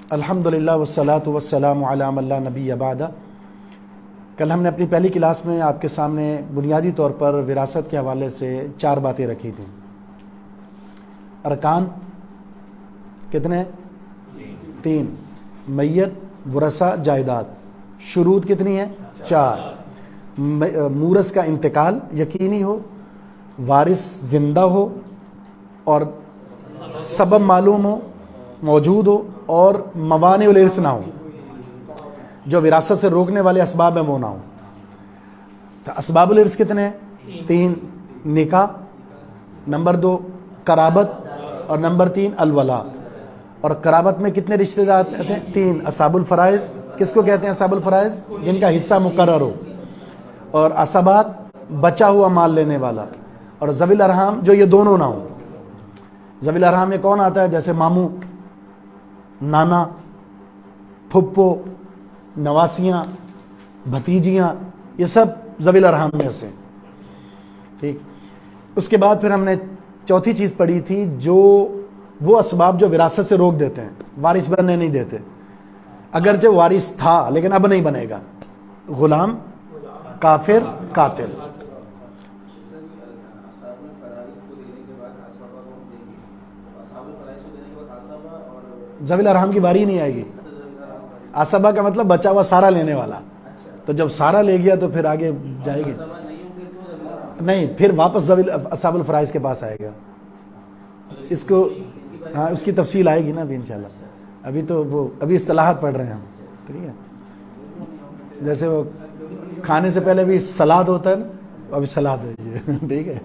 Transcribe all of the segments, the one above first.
الحمدللہ والصلاۃ والسلام علی من لا نبی بعد۔ کل ہم نے اپنی پہلی کلاس میں آپ کے سامنے بنیادی طور پر وراثت کے حوالے سے 4 باتیں رکھی تھیں۔ ارکان کتنے؟ 3۔ میت، ورثہ، جائیداد۔ شروط کتنی ہیں؟ 4۔ مورث کا انتقال یقینی ہو، وارث زندہ ہو اور سبب معلوم ہو، موجود ہو، اور موانع الارث نہ ہو، جو وراثت سے روکنے والے اسباب ہیں وہ نہ ہو۔ تو اسباب الارث کتنے ہیں؟ 3۔ نکاح، نمبر 2 قرابت، اور نمبر 3 الولا۔ اور قرابت میں کتنے رشتہ دار کہتے ہیں؟ 3۔ اصحاب الفرائض کس کو کہتے ہیں؟ اصحاب الفرائض جن کا حصہ مقرر ہو، اور عصبات بچا ہوا مال لینے والا، اور ذوی الارحام جو یہ دونوں نہ ہوں۔ ذوی الارحام میں کون آتا ہے؟ جیسے ماموں، نانا، پھپھو، نواسیاں، بھتیجیاں، یہ سب ذوی الارحام میں سے۔ ٹھیک۔ اس کے بعد پھر ہم نے چوتھی چیز پڑھی تھی، جو وہ اسباب جو وراثت سے روک دیتے ہیں، وارث بننے نہیں دیتے، اگرچہ وارث تھا لیکن اب نہیں بنے گا۔ غلام، کافر، قاتل۔ ذوی الارحام کی باری نہیں آئے گی۔ عصبہ کا مطلب بچا ہوا سارا لینے والا، تو جب سارا لے گیا تو پھر آگے جائے گی نہیں، پھر واپس اصحاب الفرائض کے پاس آئے گا۔ اس کو ہاں اس کی تفصیل آئے گی نا ابھی انشاءاللہ۔ ابھی تو وہ ابھی اصطلاحات پڑھ رہے ہیں ہم، ٹھیک ہے؟ جیسے وہ کھانے سے پہلے بھی سلاد ہوتا ہے نا، ابھی سلاد ہے، ٹھیک ہے؟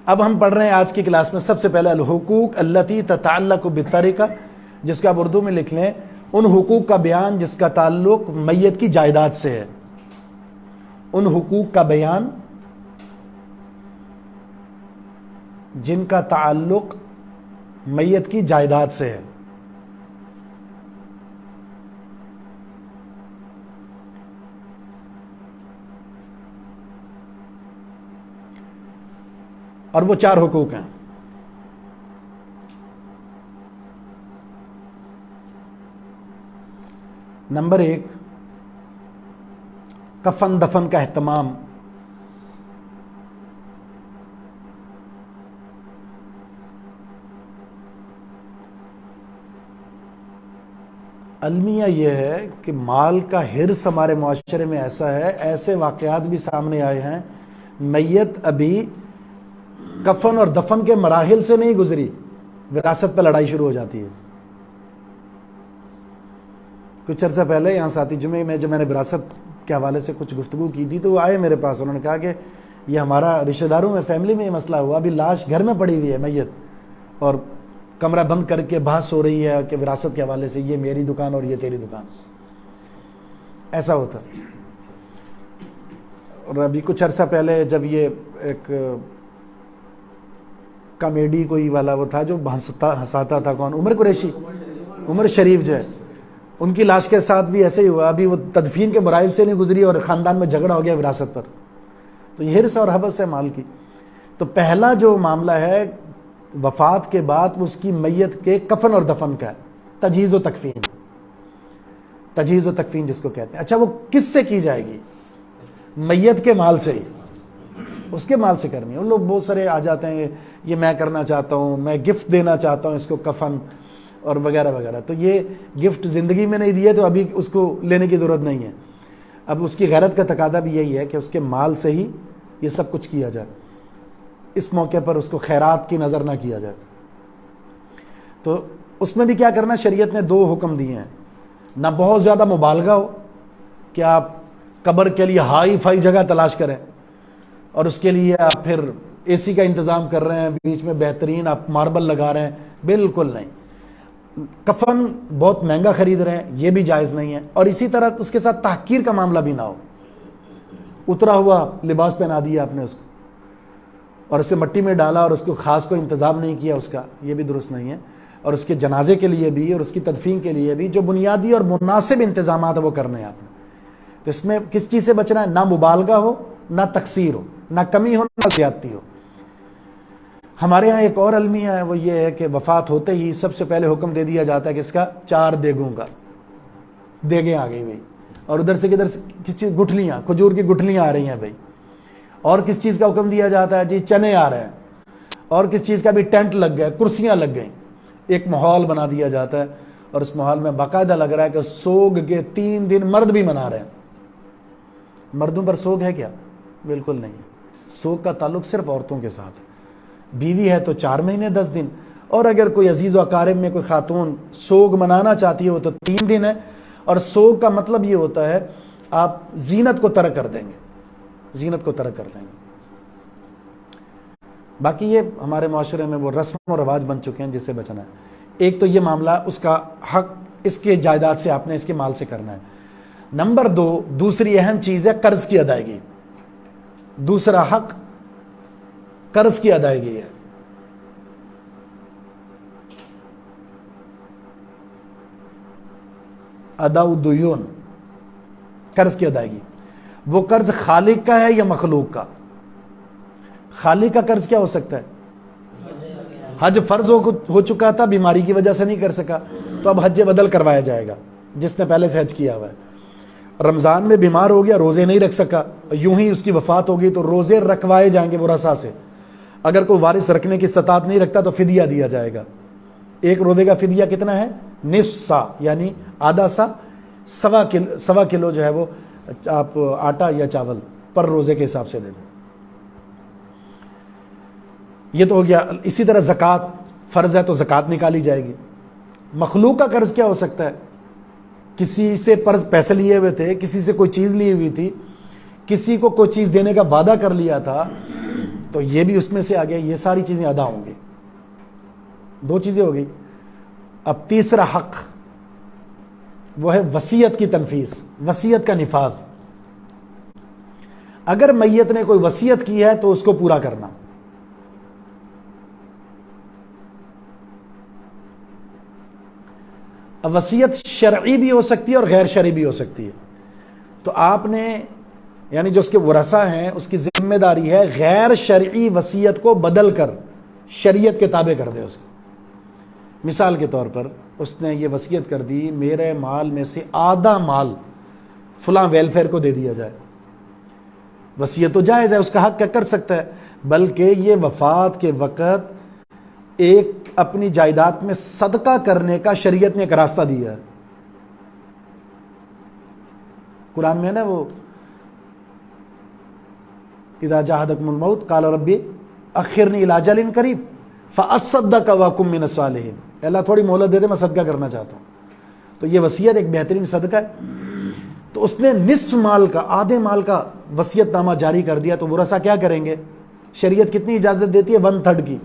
اب ہم پڑھ رہے ہیں آج کی کلاس میں سب سے پہلے الحقوق التی تتعلق بالترکہ، جس کو آپ اردو میں لکھ لیں ان حقوق کا بیان جس کا تعلق میت کی جائیداد سے ہے۔ ان حقوق کا بیان جن کا تعلق میت کی جائیداد سے ہے۔ اور وہ 4 حقوق ہیں۔ نمبر 1 کفن دفن کا اہتمام۔ المیہ یہ ہے کہ مال کا حرص ہمارے معاشرے میں ایسا ہے، ایسے واقعات بھی سامنے آئے ہیں، میت ابھی کفن اور دفن کے مراحل سے نہیں گزری، وراثت پہ لڑائی شروع ہو جاتی ہے۔ کچھ عرصہ پہلے یہاں ساتھی جمعے میں جب میں نے وراثت کے حوالے سے کچھ گفتگو کی تھی تو وہ آئے میرے پاس، انہوں نے کہا کہ یہ ہمارا رشتہ داروں میں فیملی میں یہ مسئلہ ہوا، ابھی لاش گھر میں پڑی ہوئی ہے میت، اور کمرہ بند کر کے بحث ہو رہی ہے کہ وراثت کے حوالے سے یہ میری دکان اور یہ تیری دکان، ایسا ہوتا۔ اور ابھی کچھ عرصہ پہلے جب یہ ایک کامیڈی کوئی والا وہ تھا جو ہنساتا تھا، کون؟ عمر قریشی، عمر شریف جو ہے، ان کی لاش کے ساتھ بھی ایسے ہی ہوا، ابھی وہ تدفین کے مراحل سے نہیں گزری اور خاندان میں جھگڑا ہو گیا وراثت پر۔ تو یہ حرص اور حوث ہے مال کی۔ تو پہلا جو معاملہ ہے وفات کے بعد اس کی میت کے کفن اور دفن کا ہے، تجہیز و تکفین۔ تجہیز و تکفین جس کو کہتے ہیں۔ اچھا وہ کس سے کی جائے گی؟ میت کے مال سے ہی، اس کے مال سے کرنی ہے۔ ان لوگ بہت سارے آ جاتے ہیں، یہ میں کرنا چاہتا ہوں، میں گفٹ دینا چاہتا ہوں اس کو کفن اور وغیرہ وغیرہ۔ تو یہ گفٹ زندگی میں نہیں دیے تو ابھی اس کو لینے کی ضرورت نہیں ہے۔ اب اس کی غیرت کا تقاضا بھی یہی ہے کہ اس کے مال سے ہی یہ سب کچھ کیا جائے، اس موقع پر اس کو خیرات کی نظر نہ کیا جائے۔ تو اس میں بھی کیا کرنا، شریعت نے 2 حکم دیے ہیں۔ نہ بہت زیادہ مبالغہ ہو کہ آپ قبر کے لیے ہائی فائی جگہ تلاش کریں اور اس کے لیے آپ پھر اے سی کا انتظام کر رہے ہیں، بیچ میں بہترین آپ ماربل لگا رہے ہیں، بالکل نہیں۔ کفن بہت مہنگا خرید رہے ہیں، یہ بھی جائز نہیں ہے۔ اور اسی طرح اس کے ساتھ تحقیر کا معاملہ بھی نہ ہو، اترا ہوا لباس پہنا دیا آپ نے اس کو اور اسے مٹی میں ڈالا اور اس کو خاص کوئی انتظام نہیں کیا اس کا، یہ بھی درست نہیں ہے۔ اور اس کے جنازے کے لیے بھی اور اس کی تدفین کے لیے بھی جو بنیادی اور مناسب انتظامات ہیں وہ کرنے ہیں آپ نے۔ تو اس میں کس چیز سے بچنا ہے؟ نہ مبالغہ ہو، نہ تقصیر ہو، نہ کمی ہو، نہ زیادتی ہو۔ ہمارے ہاں ایک اور المیہ ہے، وہ یہ ہے کہ وفات ہوتے ہی سب سے پہلے حکم دے دیا جاتا ہے کس کا؟ 4 دیگوں کا، دیگیں آ گئی بھائی، اور ادھر سے کدھر کس چیز؟ گٹھلیاں، کھجور کی گٹھلیاں آ رہی ہیں بھائی، اور کس چیز کا حکم دیا جاتا ہے؟ جی چنے آ رہے ہیں، اور کس چیز کا؟ بھی ٹینٹ لگ گئے، کرسیاں لگ گئیں، ایک ماحول بنا دیا جاتا ہے، اور اس ماحول میں باقاعدہ لگ رہا ہے کہ سوگ کے 3 دن مرد بھی منا رہے ہیں۔ مردوں پر سوگ ہے کیا؟ بالکل نہیں، سوگ کا تعلق صرف عورتوں کے ساتھ ہے۔ بیوی ہے تو 4 مہینے 10 دن، اور اگر کوئی عزیز و اقارب میں کوئی خاتون سوگ منانا چاہتی ہے وہ تو 3 دن ہے، اور سوگ کا مطلب یہ ہوتا ہے آپ زینت کو ترک کر دیں گے، زینت کو ترک کر دیں گے۔ باقی یہ ہمارے معاشرے میں وہ رسم و رواج بن چکے ہیں جس سے بچنا ہے۔ ایک تو یہ معاملہ، اس کا حق اس کے جائیداد سے آپ نے، اس کے مال سے کرنا ہے۔ نمبر 2، دوسری اہم چیز ہے قرض کی ادائیگی۔ دوسرا حق قرض کی ادائیگی ہے۔ ادا الدیون، قرض کی ادائیگی۔ وہ قرض خالق کا ہے یا مخلوق کا؟ خالق کا قرض کیا ہو سکتا ہے؟ حج فرض ہو چکا تھا، بیماری کی وجہ سے نہیں کر سکا، تو اب حج بدل کروایا جائے گا جس نے پہلے سے حج کیا ہوا ہے۔ رمضان میں بیمار ہو گیا، روزے نہیں رکھ سکا، یوں ہی اس کی وفات ہوگی تو روزے رکھوائے جائیں گے ورثاء سے۔ اگر کوئی وارث رکھنے کی استطاعت نہیں رکھتا تو فدیہ دیا جائے گا۔ ایک روزے کا فدیہ کتنا ہے؟ نصف سا، یعنی آدھا سا، 1.25 کلو جو ہے وہ آپ آٹا یا چاول پر روزے کے حساب سے دے دیں۔ یہ تو ہو گیا۔ اسی طرح زکوٰۃ فرض ہے تو زکوٰۃ نکالی جائے گی۔ مخلوق کا قرض کیا ہو سکتا ہے؟ کسی سے پیسے لیے ہوئے تھے، کسی سے کوئی چیز لی ہوئی تھی، کسی کو کوئی چیز دینے کا وعدہ کر لیا تھا، تو یہ بھی اس میں سے آ گیا۔ یہ ساری چیزیں ادا ہوں گی۔ 2 چیزیں ہو گئی۔ اب تیسرا حق وہ ہے وصیت کی تنفیذ، وصیت کا نفاذ۔ اگر میت نے کوئی وصیت کی ہے تو اس کو پورا کرنا۔ وصیت شرعی بھی ہو سکتی ہے اور غیر شرعی بھی ہو سکتی ہے۔ تو آپ نے، یعنی جو اس کے ورثاء ہیں، اس کی ذمہ داری ہے غیر شرعی وصیت کو بدل کر شریعت کے تابع کر دے اس کو۔ مثال کے طور پر اس نے یہ وصیت کر دی میرے مال میں سے آدھا مال فلاں ویلفیئر کو دے دیا جائے۔ وصیت تو جائز ہے، اس کا حق کیا کر سکتا ہے، بلکہ یہ وفات کے وقت ایک اپنی جائیداد میں صدقہ کرنے کا شریعت نے ایک راستہ دیا ہے۔ قرآن میں ہے نا وہ اذا جاء احدکم الموت قال ربی اخرنی الی اجل قریب فاصدق واکن من الصالحین۔ اللہ تھوڑی مہلت دے دے، میں صدقہ کرنا چاہتا ہوں۔ تو یہ وصیت ایک بہترین صدقہ ہے۔ تو اس نے نصف مال کا، آدھے مال کا وصیت نامہ جاری کر دیا، تو ورثاء کیا کریں گے؟ شریعت کتنی اجازت دیتی ہے؟ 1/3 کی،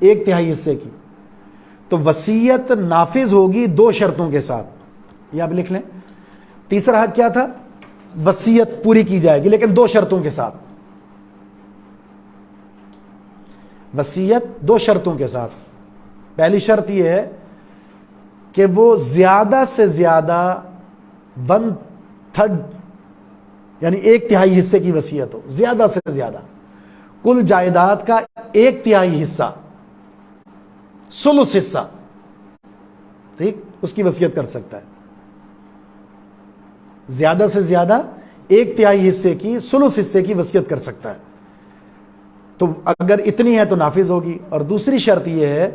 1/3 حصے کی۔ تو وصیت نافذ ہوگی 2 شرطوں کے ساتھ، یہ آپ لکھ لیں۔ تیسرا حق کیا تھا؟ وصیت پوری کی جائے گی لیکن 2 شرطوں کے ساتھ۔ وصیت 2 شرطوں کے ساتھ۔ پہلی شرط یہ ہے کہ وہ زیادہ سے زیادہ 1/3 یعنی 1/3 حصے کی وصیت ہو، زیادہ سے زیادہ کل جائیداد کا 1/3 حصہ، ثلث حصہ، ٹھیک، اس کی وصیت کر سکتا ہے۔ زیادہ سے زیادہ 1/3 حصے کی، ثلث حصے کی وصیت کر سکتا ہے۔ تو اگر اتنی ہے تو نافذ ہوگی۔ اور دوسری شرط یہ ہے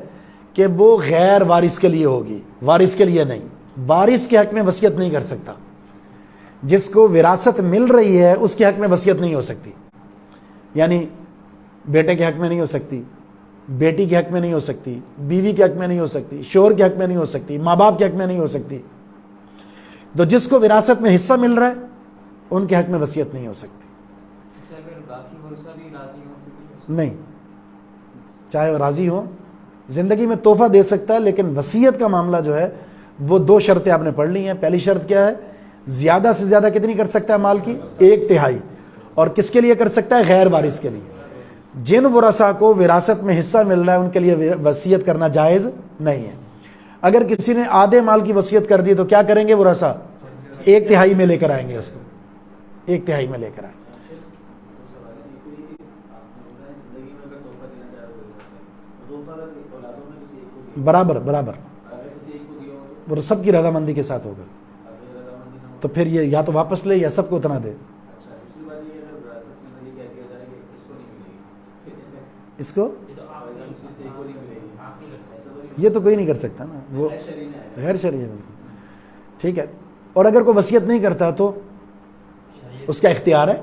کہ وہ غیر وارث کے لیے ہوگی، وارث کے لیے نہیں۔ وارث کے حق میں وصیت نہیں کر سکتا، جس کو وراثت مل رہی ہے اس کے حق میں وصیت نہیں ہو سکتی۔ یعنی بیٹے کے حق میں نہیں ہو سکتی، بیٹی کے حق میں نہیں ہو سکتی، بیوی کے حق میں نہیں ہو سکتی، شوہر کے حق میں نہیں ہو سکتی، ماں باپ کے حق میں نہیں ہو سکتی۔ تو جس کو وراثت میں حصہ مل رہا ہے ان کے حق میں وصیت نہیں ہو سکتی۔ نہیں، چاہے وہ راضی ہو، زندگی میں تحفہ دے سکتا ہے، لیکن وصیت کا معاملہ جو ہے وہ 2 شرطیں آپ نے پڑھ لی ہیں۔ پہلی شرط کیا ہے؟ زیادہ سے زیادہ کتنی کر سکتا ہے مال کی؟ 1/3۔ اور کس کے لیے کر سکتا ہے؟ غیر وارث کے لیے۔ جن ورثاء کو وراثت میں حصہ مل رہا ہے ان کے لیے وصیت کرنا جائز نہیں ہے۔ اگر کسی نے آدھے مال کی وصیت کر دی تو کیا کریں گے ورثاء؟ 1/3 میں لے کر آئیں گے، اس کو 1/3 میں لے کر آئیں گے۔ برابر برابر، وہ سب کی رضامندی کے ساتھ ہوگا، تو پھر یہ یا تو واپس لے یا سب کو اتنا دے. اس کو یہ تو کوئی نہیں کر سکتا نا، وہ غیر شرعی ہے بالکل. ٹھیک ہے، اور اگر کوئی وصیت نہیں کرتا تو اس کا اختیار ہے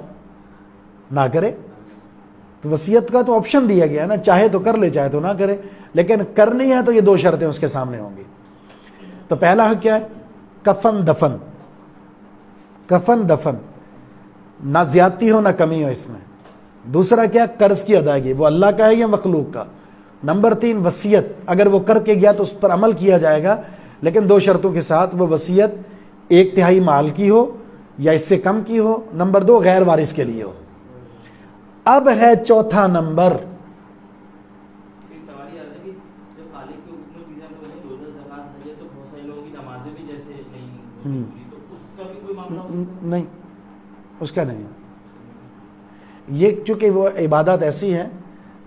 نہ کرے. تو وصیت کا تو آپشن دیا گیا ہے نا، چاہے تو کر لے چاہے تو نہ کرے، لیکن کرنی ہے تو یہ 2 شرطیں اس کے سامنے ہوں گی. تو پہلا حق کیا ہے؟ کفن دفن. کفن دفن، نہ زیادتی ہو نہ کمی ہو اس میں. دوسرا کیا؟ قرض کی ادائیگی، وہ اللہ کا ہے یا مخلوق کا. نمبر 3 وصیت، اگر وہ کر کے گیا تو اس پر عمل کیا جائے گا، لیکن 2 شرطوں کے ساتھ. وہ وصیت 1/3 مال کی ہو یا اس سے کم کی ہو. نمبر 2 غیر وارث کے لیے ہو. اب ہے چوتھا نمبر، نہیں اس کا نہیں ہے. یہ چونکہ وہ عبادات ایسی ہیں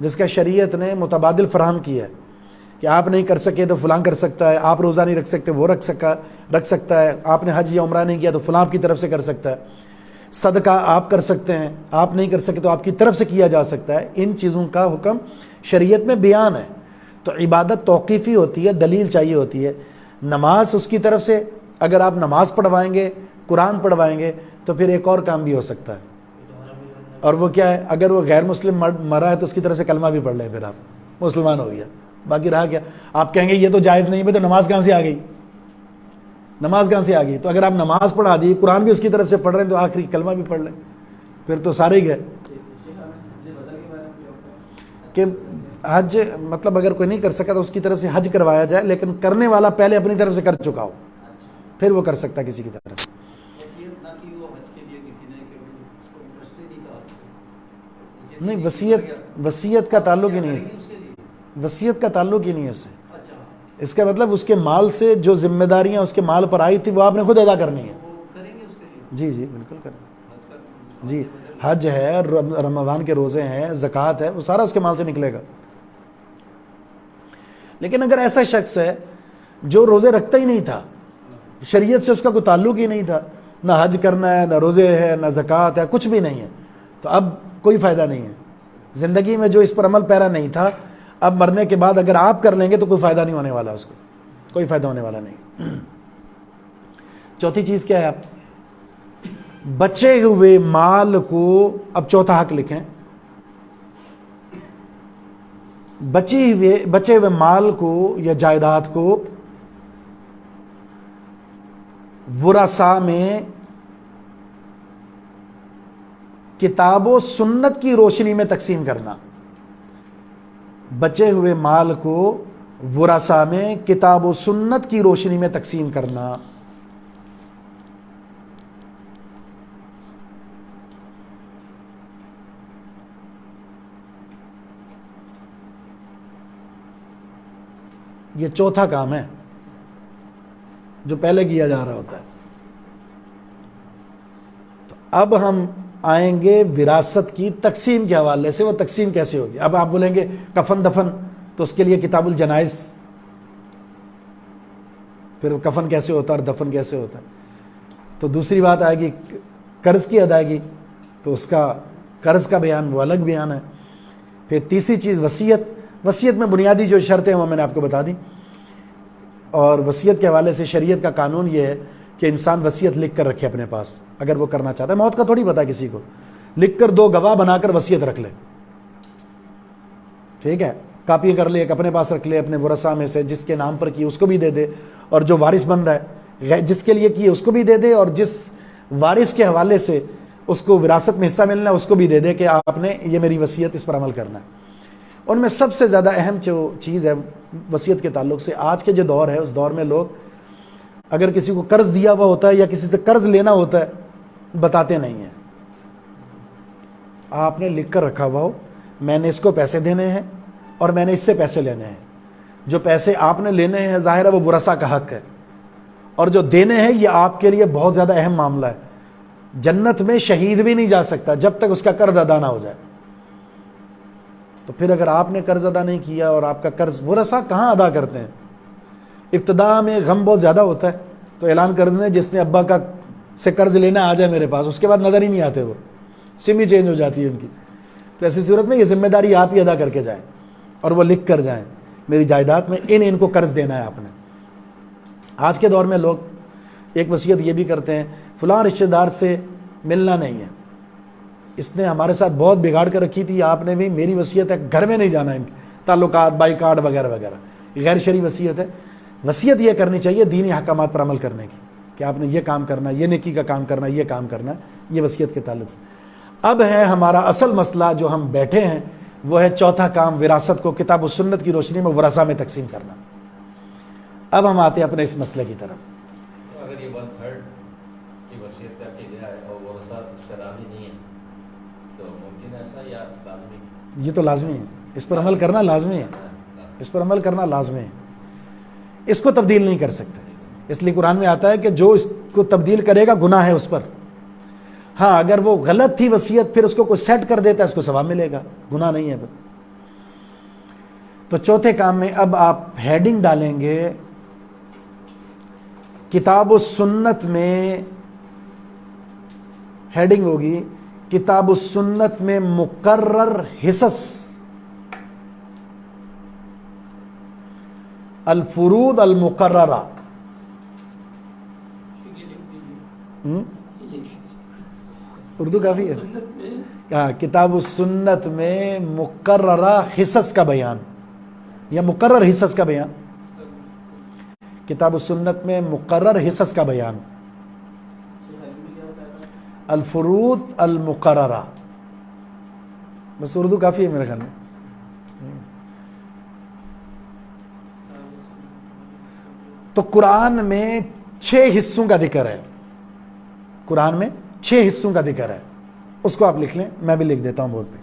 جس کا شریعت نے متبادل فراہم کیا ہے کہ آپ نہیں کر سکے تو فلاں کر سکتا ہے، آپ روزہ نہیں رکھ سکتے وہ رکھ سکتا ہے، آپ نے حج یا عمرہ نہیں کیا تو فلاں کی طرف سے کر سکتا ہے، صدقہ آپ کر سکتے ہیں، آپ نہیں کر سکتے تو آپ کی طرف سے کیا جا سکتا ہے. ان چیزوں کا حکم شریعت میں بیان ہے. تو عبادت توقیفی ہوتی ہے، دلیل چاہیے ہوتی ہے. نماز اس کی طرف سے، اگر آپ نماز پڑھوائیں گے، قرآن پڑھوائیں گے تو پھر ایک اور کام بھی ہو سکتا ہے. اور وہ کیا ہے؟ اگر وہ غیر مسلم مرا ہے تو اس کی طرف سے کلمہ بھی پڑھ لیں، پھر آپ مسلمان ہو گیا. باقی رہا کیا؟ آپ کہیں گے یہ تو جائز نہیں ہے، تو نماز کہاں سے آ گئی؟ نماز کہاں سے آ گئی؟ تو اگر آپ نماز پڑھا دی، قرآن بھی اس کی طرف سے پڑھ رہے ہیں تو آخری کلمہ بھی پڑھ لیں، پھر تو سارے ہی گئے. کہ حج مطلب اگر کوئی نہیں کر سکا تو اس کی طرف سے حج کروایا جائے، لیکن کرنے والا پہلے اپنی طرف سے کر چکا ہو، پھر وہ کر سکتا کسی کی طرف. نہیں، وصیت کا تعلق ہی نہیں ہے، وصیت کا تعلق ہی نہیں ہے اس سے. اس کا مطلب اس کے مال سے جو ذمہ داریاں اس کے مال پر آئی تھی وہ آپ نے خود ادا کرنی ہے. جی جی بالکل کریں. جی حج ہے، رمضان کے روزے ہیں، زکوٰۃ ہے، وہ سارا اس کے مال سے نکلے گا. لیکن اگر ایسا شخص ہے جو روزے رکھتا ہی نہیں تھا، شریعت سے اس کا کوئی تعلق ہی نہیں تھا، نہ حج کرنا ہے، نہ روزے ہے، نہ زکوٰۃ ہے، کچھ بھی نہیں ہے، تو اب کوئی فائدہ نہیں ہے. زندگی میں جو اس پر عمل پیرا نہیں تھا، اب مرنے کے بعد اگر آپ کر لیں گے تو کوئی فائدہ نہیں ہونے والا، اس کو کوئی فائدہ ہونے والا نہیں. چوتھی چیز کیا ہے؟ آپ بچے ہوئے مال کو، اب چوتھا حق لکھیں، بچے ہوئے مال کو یا جائیداد کو ورثاء میں کتاب و سنت کی روشنی میں تقسیم کرنا. بچے ہوئے مال کو ورثاء میں کتاب و سنت کی روشنی میں تقسیم کرنا. یہ چوتھا کام ہے جو پہلے کیا جا رہا ہوتا ہے. تو اب ہم آئیں گے وراثت کی تقسیم کے حوالے سے. وہ تقسیم کیسے ہوگی؟ اب آپ بولیں گے کفن دفن، تو اس کے لیے کتاب الجنائز. پھر کفن کیسے ہوتا ہے اور دفن کیسے ہوتا ہے؟ تو دوسری بات آئے گی قرض کی ادائیگی، تو اس کا قرض کا بیان وہ الگ بیان ہے. پھر تیسری چیز وصیت میں بنیادی جو شرطیں ہیں وہ میں نے آپ کو بتا دی. اور وصیت کے حوالے سے شریعت کا قانون یہ ہے کہ انسان وصیت لکھ کر رکھے اپنے پاس، اگر وہ کرنا چاہتا ہے. موت کا تھوڑی پتا کسی کو، لکھ کر 2 گواہ بنا کر وصیت رکھ لے. ٹھیک ہے، کاپی کر لے، ایک اپنے پاس رکھ لے، اپنے ورثاء میں سے جس کے نام پر کی اس کو بھی دے دے، اور جو وارث بن رہا ہے جس کے لیے کی اس کو بھی دے دے، اور جس وارث کے حوالے سے اس کو وراثت میں حصہ ملنا ہے اس کو بھی دے دے کہ آپ نے یہ میری وصیت، اس پر عمل کرنا ہے. ان میں سب سے زیادہ اہم جو چیز ہے وصیت کے تعلق سے، آج کے جو دور ہے اس دور میں لوگ اگر کسی کو قرض دیا ہوا ہوتا ہے یا کسی سے قرض لینا ہوتا ہے بتاتے نہیں ہیں. آپ نے لکھ کر رکھا ہوا ہو میں نے اس کو پیسے دینے ہیں اور میں نے اس سے پیسے لینے ہیں. جو پیسے آپ نے لینے ہیں ظاہر ہے وہ ورثاء کا حق ہے، اور جو دینے ہیں یہ آپ کے لیے بہت زیادہ اہم معاملہ ہے. جنت میں شہید بھی نہیں جا سکتا جب تک اس کا قرض ادا نہ ہو جائے. تو پھر اگر آپ نے قرض ادا نہیں کیا اور آپ کا قرض ورثہ کہاں ادا کرتے ہیں؟ ابتدا میں غم بہت زیادہ ہوتا ہے تو اعلان کر دیں جس نے ابا کا سے قرض لینا آ جائے میرے پاس، اس کے بعد نظر ہی نہیں آتے، وہ سم ہی چینج ہو جاتی ہے ان کی. تو ایسی صورت میں یہ ذمہ داری آپ ہی ادا کر کے جائیں اور وہ لکھ کر جائیں میری جائیداد میں ان کو قرض دینا ہے آپ نے. آج کے دور میں لوگ ایک وصیت یہ بھی کرتے ہیں فلاں رشتہ دار سے ملنا نہیں ہے، اس نے ہمارے ساتھ بہت بگاڑ کر رکھی تھی، آپ نے بھی میری وصیت ہے گھر میں نہیں جانا، ان کے تعلقات بائی کارڈ وغیرہ وغیرہ. غیر شرعی وصیت ہے. وصیت یہ کرنی چاہیے دینی احکامات پر عمل کرنے کی کہ آپ نے یہ کام کرنا، یہ نیکی کا کام کرنا، یہ کام کرنا، یہ وصیت کے تعلق سے. اب ہے ہمارا اصل مسئلہ جو ہم بیٹھے ہیں وہ ہے چوتھا کام، وراثت کو کتاب و سنت کی روشنی میں ورثہ میں تقسیم کرنا. اب ہم آتے ہیں اپنے اس مسئلے کی طرف. اگر یہ 1/3 کی وصیت کر کے گیا ہے اور ورثہ اس کا راضی نہیں ہے تو ممکن ہے ایسا یا لازمی؟ یہ تو لازمی ہے، اس پر عمل کرنا لازمی ہے، اس پر عمل کرنا لازمی ہے. اس کو تبدیل نہیں کر سکتے، اس لیے قرآن میں آتا ہے کہ جو اس کو تبدیل کرے گا گناہ ہے اس پر. ہاں اگر وہ غلط تھی وصیت پھر اس کو کوئی سیٹ کر دیتا ہے اس کو ثواب ملے گا، گناہ نہیں ہے پھر. تو چوتھے کام میں اب آپ ہیڈنگ ڈالیں گے کتاب و سنت میں، ہیڈنگ ہوگی کتاب و سنت میں مقرر حصص، الفروض المقررہ. اردو کافی ہے. کتاب السنت میں مقررہ حصص کا بیان یا مقرر حصص کا بیان. کتاب السنت میں مقرر حصص کا بیان، الفروض المقررہ. بس اردو کافی ہے میرے خیال میں. تو قرآن میں 6 حصوں کا ذکر ہے، قرآن میں 6 حصوں کا ذکر ہے. اس کو آپ لکھ لیں، میں بھی لکھ دیتا ہوں بورڈ پہ.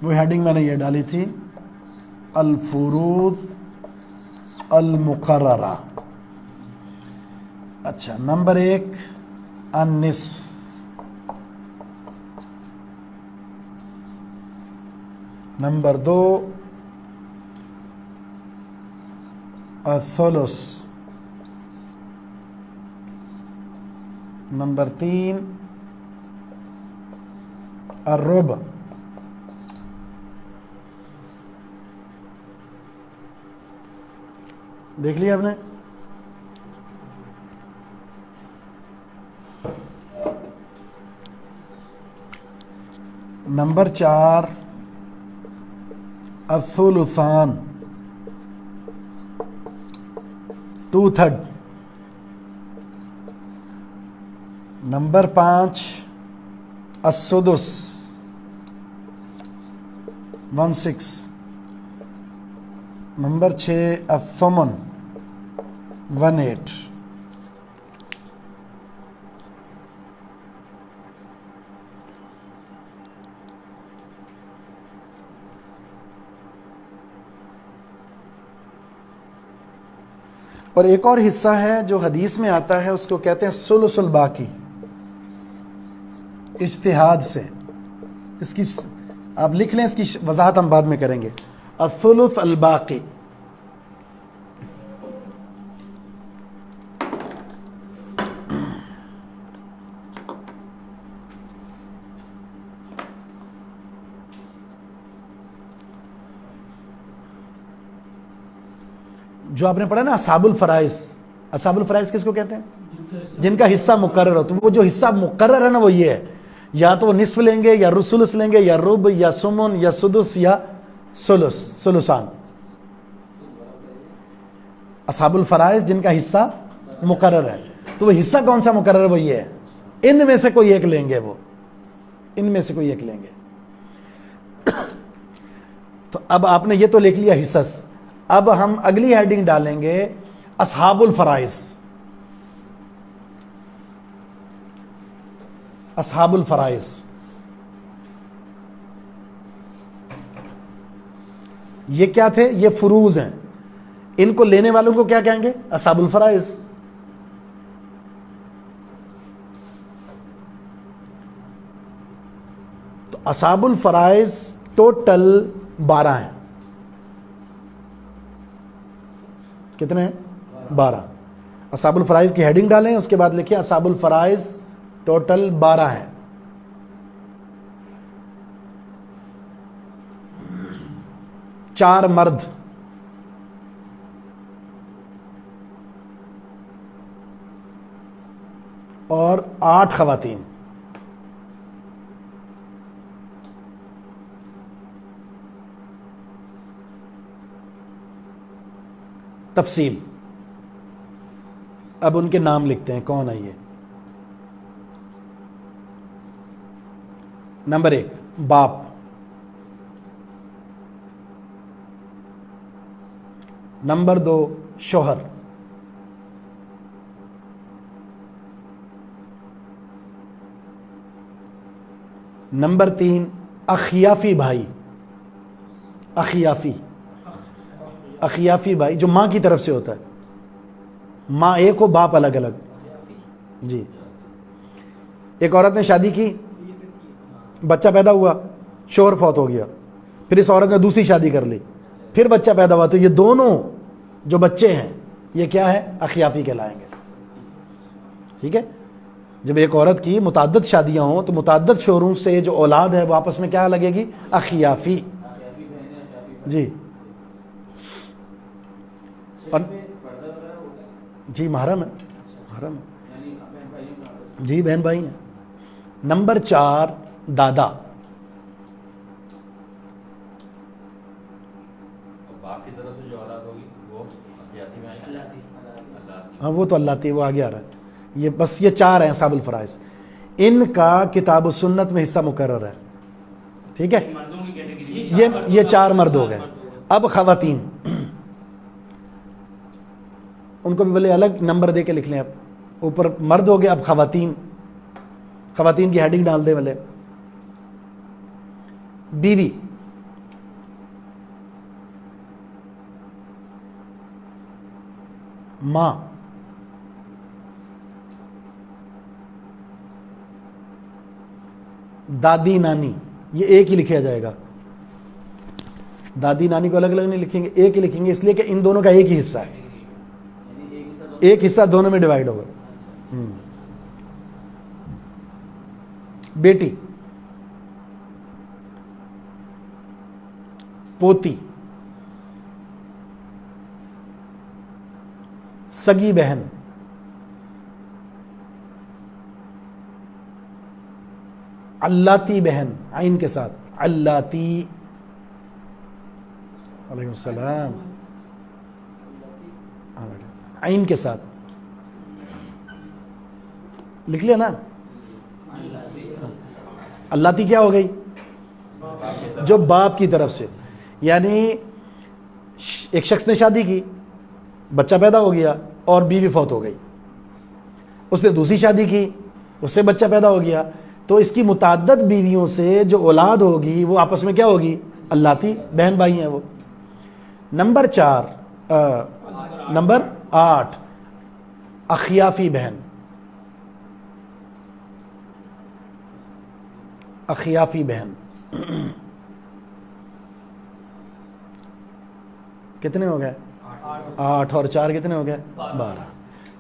وہ ہیڈنگ میں نے یہ ڈالی تھی الفروض المقررہ. اچھا، نمبر 1 النصف، نمبر 2 الثلث، نمبر 3 الربع، دیکھ لیا آپ نے. نمبر 4 الثلثان، 2/3. نمبر 5 السدس، 1/6. نمبر 6 الثمن، 1/8. اور ایک اور حصہ ہے جو حدیث میں آتا ہے، اس کو کہتے ہیں ثلث الباقی، اجتہاد سے. اس کی آپ لکھ لیں، اس کی وضاحت ہم بعد میں کریں گے. الثلث الباقی، جو آپ نے پڑھا نا اصحاب الفرائض. اصحاب الفرائض کس کو کہتے ہیں؟ جن کا حصہ مقرر ہو. تو وہ جو حصہ مقرر ہے نا وہ یہ ہے، یا تو وہ نصف لیں گے یا ثلث لیں گے یا ربع یا سمن یا سدس یا ثلثان. اصحاب الفرائض جن کا حصہ مقرر ہے. تو وہ حصہ کون سا مقرر ہے؟ وہ یہ ہے، ان میں سے کوئی ایک لیں گے، وہ ان میں سے کوئی ایک لیں گے. تو اب آپ نے یہ تو لکھ لیا حصص. اب ہم اگلی ہیڈنگ ڈالیں گے اصحاب الفرائض. اصحاب الفرائض یہ کیا تھے؟ یہ فروض ہیں. ان کو لینے والوں کو کیا کہیں گے؟ اصحاب الفرائض. تو اصحاب الفرائض ٹوٹل 12 ہیں. کتنے ہیں؟ 12. اصحاب الفرائض کی ہیڈنگ ڈالیں, اس کے بعد لکھیں اصحاب الفرائض ٹوٹل 12 ہیں. چار مرد اور 8 خواتین. تفصیل اب ان کے نام لکھتے ہیں, کون ہے یہ. نمبر 1 باپ, نمبر 2 شوہر, نمبر 3 اخیافی بھائی. اخیافی بھائی جو ماں کی طرف سے ہوتا ہے, ماں ایک ہو باپ الگ الگ. جی, ایک عورت نے شادی کی, بچہ پیدا ہوا, شوہر فوت ہو گیا, پھر اس عورت نے دوسری شادی کر لی, پھر بچہ پیدا ہوا, تو یہ دونوں جو بچے ہیں یہ کیا ہے؟ اخیافی کہلائیں گے. ٹھیک ہے, جب ایک عورت کی متعدد شادیاں ہوں تو متعدد شوہروں سے جو اولاد ہے وہ آپس میں کیا لگے گی؟ اخیافی. جی, جی محرم ہے, محرم ہے. جی بہن بھائی ہیں. نمبر 4 دادا. باپ کی طرف سے جو اولاد ہوگی وہ اخیافی میں آئے گی. ہاں وہ تو اللہ تی وہ آگے آ رہا ہے. یہ بس یہ 4 ہیں اصحاب الفرائض. ان کا کتاب و سنت میں حصہ مقرر ہے. ٹھیک ہے, یہ 4 مرد ہو گئے. اب خواتین, ان کو بھی بولے الگ نمبر دے کے لکھ لیں. اب اوپر مرد ہو گئے, اب خواتین. خواتین کی ہیڈنگ ڈال دے والے. بیوی, ماں, دادی نانی. یہ ایک ہی لکھا جائے گا. دادی نانی کو الگ الگ نہیں لکھیں گے, ایک ہی لکھیں گے, اس لیے کہ ان دونوں کا ایک ہی حصہ ہے. ایک حصہ دونوں میں ڈیوائڈ ہوگا. بیٹی, پوتی, سگی بہن, اللاتی بہن عین کے ساتھ, اللاتی. وعلیکم السلام. عین کے ساتھ لکھ لیا نا. اللاتی کیا ہو گئی؟ جو باپ کی طرف سے. یعنی ایک شخص نے شادی کی, بچہ پیدا ہو گیا اور بیوی فوت ہو گئی. اس نے دوسری شادی کی, اس سے بچہ پیدا ہو گیا, تو اس کی متعدد بیویوں سے جو اولاد ہوگی وہ آپس میں کیا ہوگی؟ اللاتی بہن بھائی ہیں وہ. نمبر 8 اخیافی بہن. اخیافی بہن کتنے ہو گئے؟ 8 اور 4 کتنے ہو گئے؟ 12.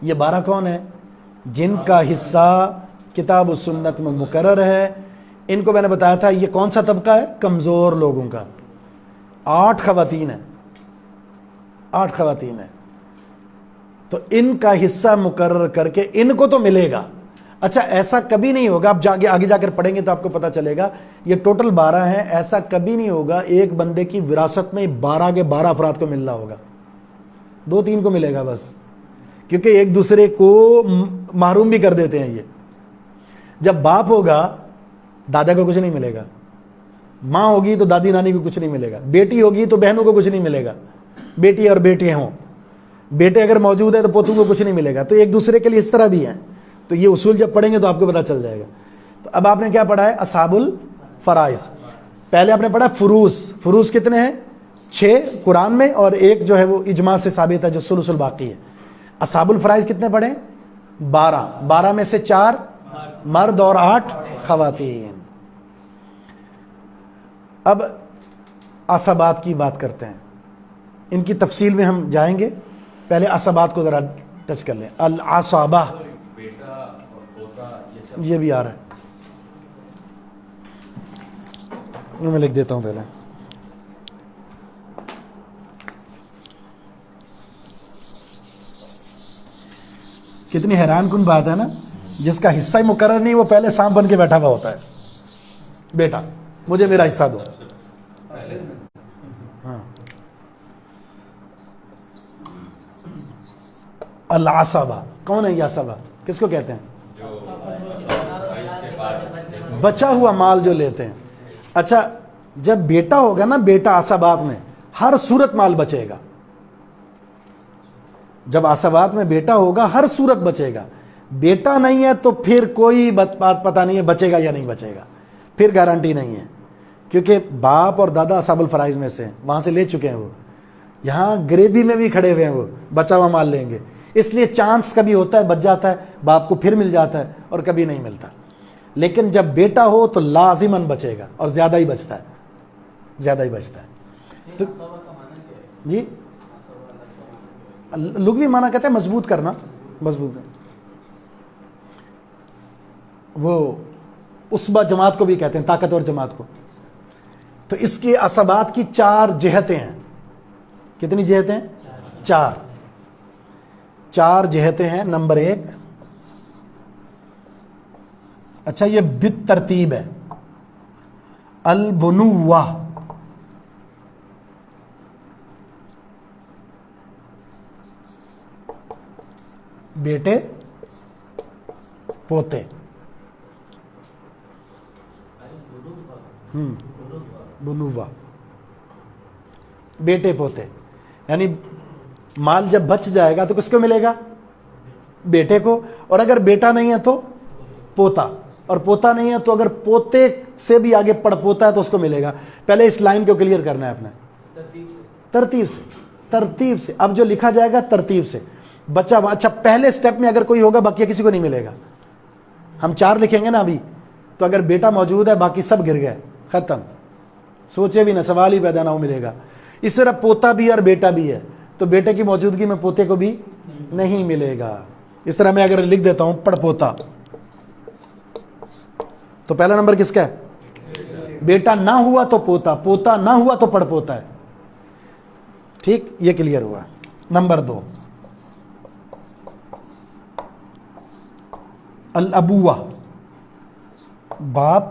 یہ 12 کون ہیں؟ جن کا حصہ کتاب و سنت میں مقرر ہے. ان کو میں نے بتایا تھا یہ کون سا طبقہ ہے؟ کمزور لوگوں کا. 8 خواتین ہیں, 8 خواتین ہیں, تو ان کا حصہ مقرر کر کے ان کو تو ملے گا. اچھا ایسا کبھی نہیں ہوگا, آپ آگے جا کر پڑھیں گے تو آپ کو پتا چلے گا, یہ ٹوٹل 12 ہیں. ایسا کبھی نہیں ہوگا ایک بندے کی وراثت میں 12 کے 12 افراد کو ملنا ہوگا. 2-3 کو ملے گا بس, کیونکہ ایک دوسرے کو محروم بھی کر دیتے ہیں. یہ جب باپ ہوگا دادا کو کچھ نہیں ملے گا, ماں ہوگی تو دادی نانی کو کچھ نہیں ملے گا, بیٹی ہوگی تو بہنوں کو کچھ نہیں ملے گا. بیٹی اور بیٹے ہوں, بیٹے اگر موجود ہیں تو پوتوں کو کچھ نہیں ملے گا. تو ایک دوسرے کے لیے اس طرح بھی ہیں. تو یہ اصول جب پڑھیں گے تو آپ کو پتا چل جائے گا. تو اب آپ نے کیا پڑھا ہے؟ اصحاب الفرائض. پہلے آپ نے پڑھا فروض. فروض کتنے ہیں؟ 6 قرآن میں, اور ایک جو ہے وہ اجماع سے ثابت ہے جو ثلث الباقی ہے. اصحاب الفرائض کتنے پڑھیں؟ 12. 12 میں سے 4 مرد اور 8 خواتین. اب عصبات کی بات کرتے ہیں، ان کی تفصیل میں ہم جائیں گے، پہلے عصبات کو ذرا ٹچ کر لیں. العصبہ بیٹا اور پوتا یہ سب یہ بھی آ رہا ہے، میں لکھ دیتا ہوں پہلے. کتنی حیران کن بات ہے نا، جس کا حصہ ہی مقرر نہیں وہ پہلے سانپ بن کے بیٹھا ہوا ہوتا ہے. بیٹا مجھے میرا حصہ دو. پہلے سے ہاں. العصبہ کون ہے؟ یہ عصبہ کس کو کہتے ہیں؟ جو 28 کے بعد بچا ہوا مال جو لیتے ہیں. اچھا جب بیٹا ہوگا نا، بیٹا عصبات میں ہر صورت مال بچے گا. جب عصبات میں بیٹا ہوگا ہر صورت بچے گا. بیٹا نہیں ہے تو پھر کوئی بات پتہ نہیں ہے بچے گا یا نہیں بچے گا، پھر گارنٹی نہیں ہے، کیونکہ باپ اور دادا اصحاب الفرائض میں سے ہیں، وہاں سے لے چکے ہیں. وہ یہاں گریبی میں بھی کھڑے ہوئے ہیں، وہ بچا ہوا مال لیں گے. اس لیے چانس کبھی ہوتا ہے بچ جاتا ہے، باپ کو پھر مل جاتا ہے اور کبھی نہیں ملتا. لیکن جب بیٹا ہو تو لازماً بچے گا، اور زیادہ ہی بچتا ہے، زیادہ ہی بچتا ہے. تو جی لغوی معنی کہتے ہیں مضبوط کرنا، مضبوط کرنا. وہ عصبہ جماعت کو بھی کہتے ہیں، طاقتور جماعت کو. تو اس کے عصبات کی 4 جہتیں ہیں. کتنی جہتیں؟ 4 جہتیں ہیں. نمبر 1، اچھا یہ بالترتیب ہے، البنوہ، بیٹے پوتے. بنوہ بیٹے پوتے، یعنی مال جب بچ جائے گا تو کس کو ملے گا؟ بیٹے کو. اور اگر بیٹا نہیں ہے تو پوتا، اور پوتا نہیں ہے تو اگر پوتے سے بھی آگے پڑ پوتا ہے تو اس کو ملے گا. پہلے اس لائن کو کلیئر کرنا ہے اپنے ترتیب سے. اب جو لکھا جائے گا ترتیب سے بچہ. اچھا پہلے سٹیپ میں اگر کوئی ہوگا باقی کسی کو نہیں ملے گا. ہم 4 لکھیں گے نا ابھی، تو اگر بیٹا موجود ہے باقی سب گر گئے، ختم، سوچے بھی نہ، سوال ہی پیدا نہ ہو ملے گا. اس طرح پوتا بھی اور بیٹا بھی ہے تو بیٹے کی موجودگی میں پوتے کو بھی نہیں ملے گا. اس طرح میں اگر لکھ دیتا ہوں پڑ پوتا، تو پہلا نمبر کس کا ہے؟ بیٹا نہ ہوا تو پوتا، پوتا نہ ہوا تو پڑ پوتا ہے. ٹھیک، یہ کلیئر ہوا. نمبر 2، الابوہ، باپ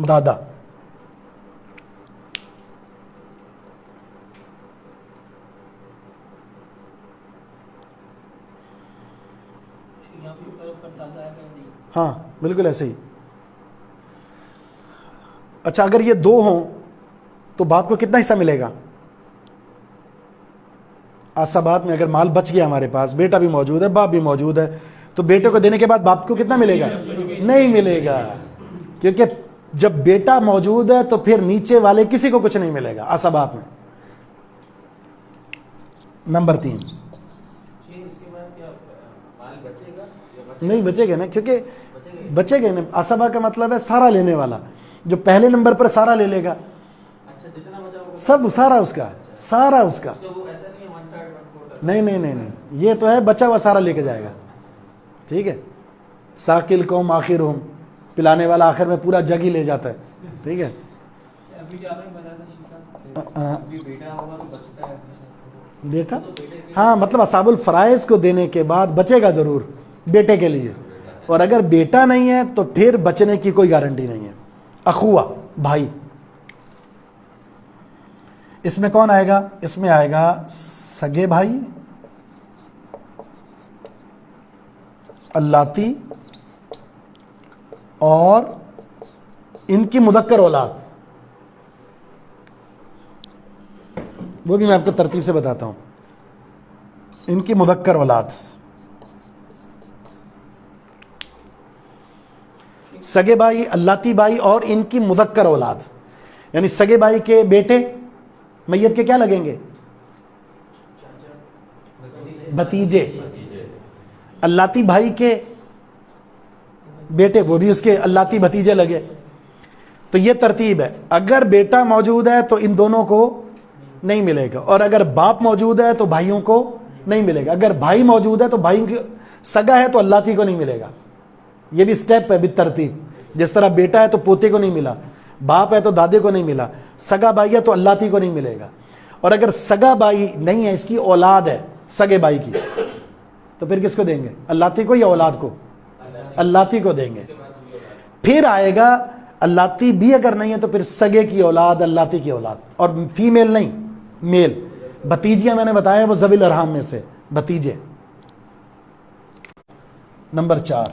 دادا. ہاں بالکل ایسے ہی. اچھا اگر یہ 2 ہوں تو باپ کو کتنا حصہ ملے گا؟ عصبات میں اگر مال بچ گیا ہمارے پاس، بیٹا بھی موجود ہے باپ بھی موجود ہے، تو بیٹے کو دینے کے بعد باپ کو کتنا ملے گا؟ نہیں ملے گا، کیونکہ جب بیٹا موجود ہے تو پھر نیچے والے کسی کو کچھ نہیں ملے گا عصبات میں. نمبر 3، نہیں بچے گا نا، کیونکہ بچے گا نہیں. عصبہ کا مطلب ہے سارا لینے والا. جو پہلے نمبر پر سارا لے لے گا، سب سارا اس کا، سارا اس کا. نہیں، یہ تو ہے بچا ہوا سارا لے کے جائے گا. ٹھیک ہے، ساقل قوم آخرہم، پلانے والا آخر میں پورا جگ ہی لے جاتا ہے. ٹھیک ہے، بیٹا ہاں مطلب اصحاب الفرائض کو دینے کے بعد بچے گا ضرور بیٹے کے لیے. اور اگر بیٹا نہیں ہے تو پھر بچنے کی کوئی گارنٹی نہیں ہے. اخوہ، بھائی. اس میں کون آئے گا؟ اس میں آئے گا سگے بھائی، اللاتی، اور ان کی مذکر اولاد. وہ بھی میں آپ کو ترتیب سے بتاتا ہوں. ان کی مذکر اولاد، سگے بھائی، اللاتی بھائی اور ان کی مذکر اولاد. یعنی سگے بھائی کے بیٹے میت کے کیا لگیں گے؟ بھتیجے. اللاتی بھائی کے بیٹے وہ بھی اس کے اللاتی بھتیجے لگے. تو یہ ترتیب ہے. اگر بیٹا موجود ہے تو ان دونوں کو نہیں ملے گا, اور اگر باپ موجود ہے تو بھائیوں کو نہیں ملے گا. اگر بھائی موجود ہے تو بھائی کی سگا ہے تو اللہ کو نہیں ملے گا. یہ بھی سٹیپ ہے بالترتیب. جس طرح بیٹا ہے تو پوتے کو نہیں ملا, باپ ہے تو دادے کو نہیں ملا, سگا بھائی ہے تو اللہ کو نہیں ملے گا. اور اگر سگا بھائی نہیں ہے, اس کی اولاد ہے سگے بھائی کی, تو پھر کس کو دیں گے؟ اللہ کو یا اولاد کو؟ اللہ کو دیں گے. پھر آئے گا اللہ بھی اگر نہیں ہے تو پھر سگے کی اولاد, اللہ کی اولاد, اور فیمیل نہیں میل. بھتیجیاں میں نے بتایا وہ ذوی الارحام میں سے بھتیجے. نمبر 4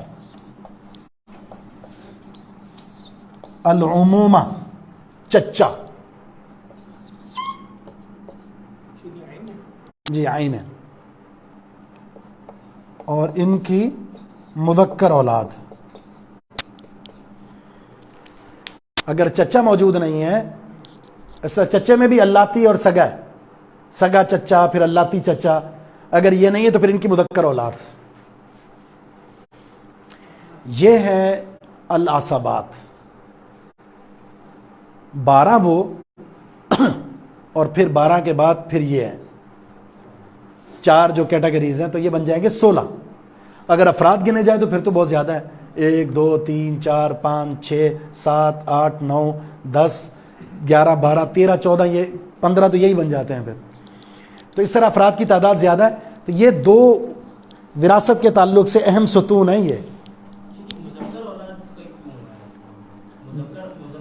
العمومہ, چچا. جی عین ہے. اور ان کی مذکر اولاد. اگر چچا موجود نہیں ہے, ایسا چچے میں بھی اللہ اور سگا ہے, سگا چچا پھر اللہ چچا, اگر یہ نہیں ہے تو پھر ان کی مذکر اولاد. یہ ہے العصبات. 12 وہ اور پھر 12 کے بعد پھر یہ ہے 4 جو کیٹیگریز ہیں, تو یہ بن جائیں گے 16. اگر افراد گنے جائیں تو پھر تو بہت زیادہ ہے. 1 2 3 4 5 6 7 8 9 10 11 12 13 14 یہ 15 تو یہی بن جاتے ہیں پھر. تو اس طرح افراد کی تعداد زیادہ ہے. تو یہ 2 وراثت کے تعلق سے اہم ستون ہیں یہ,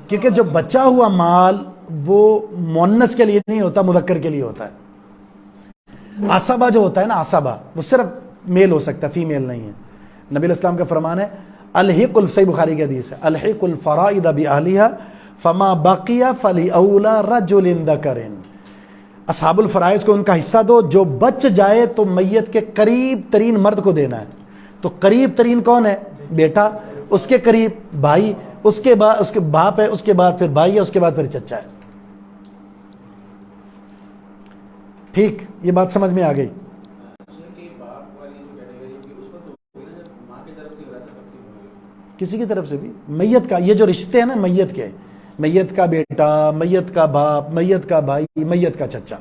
کیونکہ جو بچا ہوا مال وہ مؤنث کے لیے نہیں ہوتا, مذکر کے لیے ہوتا ہے. عصبہ جو ہوتا ہے نا, عصبہ وہ صرف میل ہو سکتا ہے, فیمیل نہیں ہے. نبی علیہ السلام کا فرمان ہے الحق, صحیح بخاری کی حدیث ہے, الحق الفرائض باہلها فما بقی فلاولی رجل ذکر. اصحاب الفرائض کو ان کا حصہ دو, جو بچ جائے تو میت کے قریب ترین مرد کو دینا ہے. تو قریب ترین کون ہے؟ بیٹا, اس کے قریب بھائی, اس کے بعد اس کے باپ ہے, اس کے بعد پھر بھائی ہے, اس کے بعد پھر چچا ہے. ٹھیک, یہ بات سمجھ میں آ گئی. کسی کی طرف سے بھی میت کا, یہ جو رشتے ہیں نا میت کے, میت کا بیٹا, میت کا باپ, میت کا بھائی, میت کا چچا,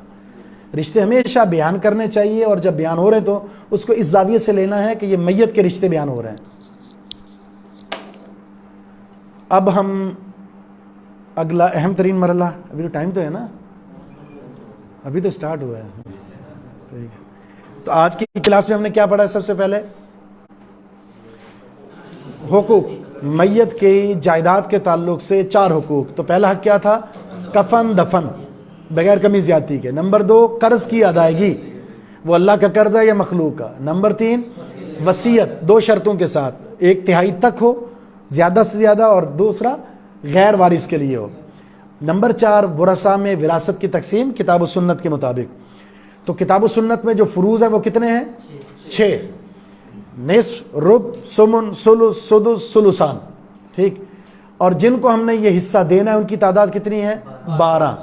رشتے ہمیشہ بیان کرنے چاہیے. اور جب بیان ہو رہے ہیں تو اس کو اس زاویے سے لینا ہے کہ یہ میت کے رشتے بیان ہو رہے ہیں. اب ہم اگلا اہم ترین مرحلہ, ابھی تو ٹائم تو ہے نا, ابھی تو سٹارٹ ہوا ہے. ٹھیک ہے, تو آج کی کلاس میں ہم نے کیا پڑھا ہے؟ سب سے پہلے حقوق, میت کی جائیداد کے تعلق سے 4 حقوق. تو پہلا حق کیا تھا؟ کفن دفن بغیر کمی زیادتی کے. نمبر 2 قرض کی ادائیگی, وہ اللہ کا قرض ہے یا مخلوق کا. نمبر 3 وصیت 2 شرطوں کے ساتھ, 1/3 تک ہو زیادہ سے زیادہ, اور دوسرا غیر وارث کے لیے ہو. نمبر 4 ورثہ میں وراثت کی تقسیم کتاب و سنت کے مطابق. تو کتاب و سنت میں جو فروض ہیں وہ کتنے ہیں؟ 6, نصف, ربع, ثمن, ثلث, سدس, ثلثان. ٹھیک, اور جن کو ہم نے یہ حصہ دینا ہے ان کی تعداد کتنی ہے؟ 12.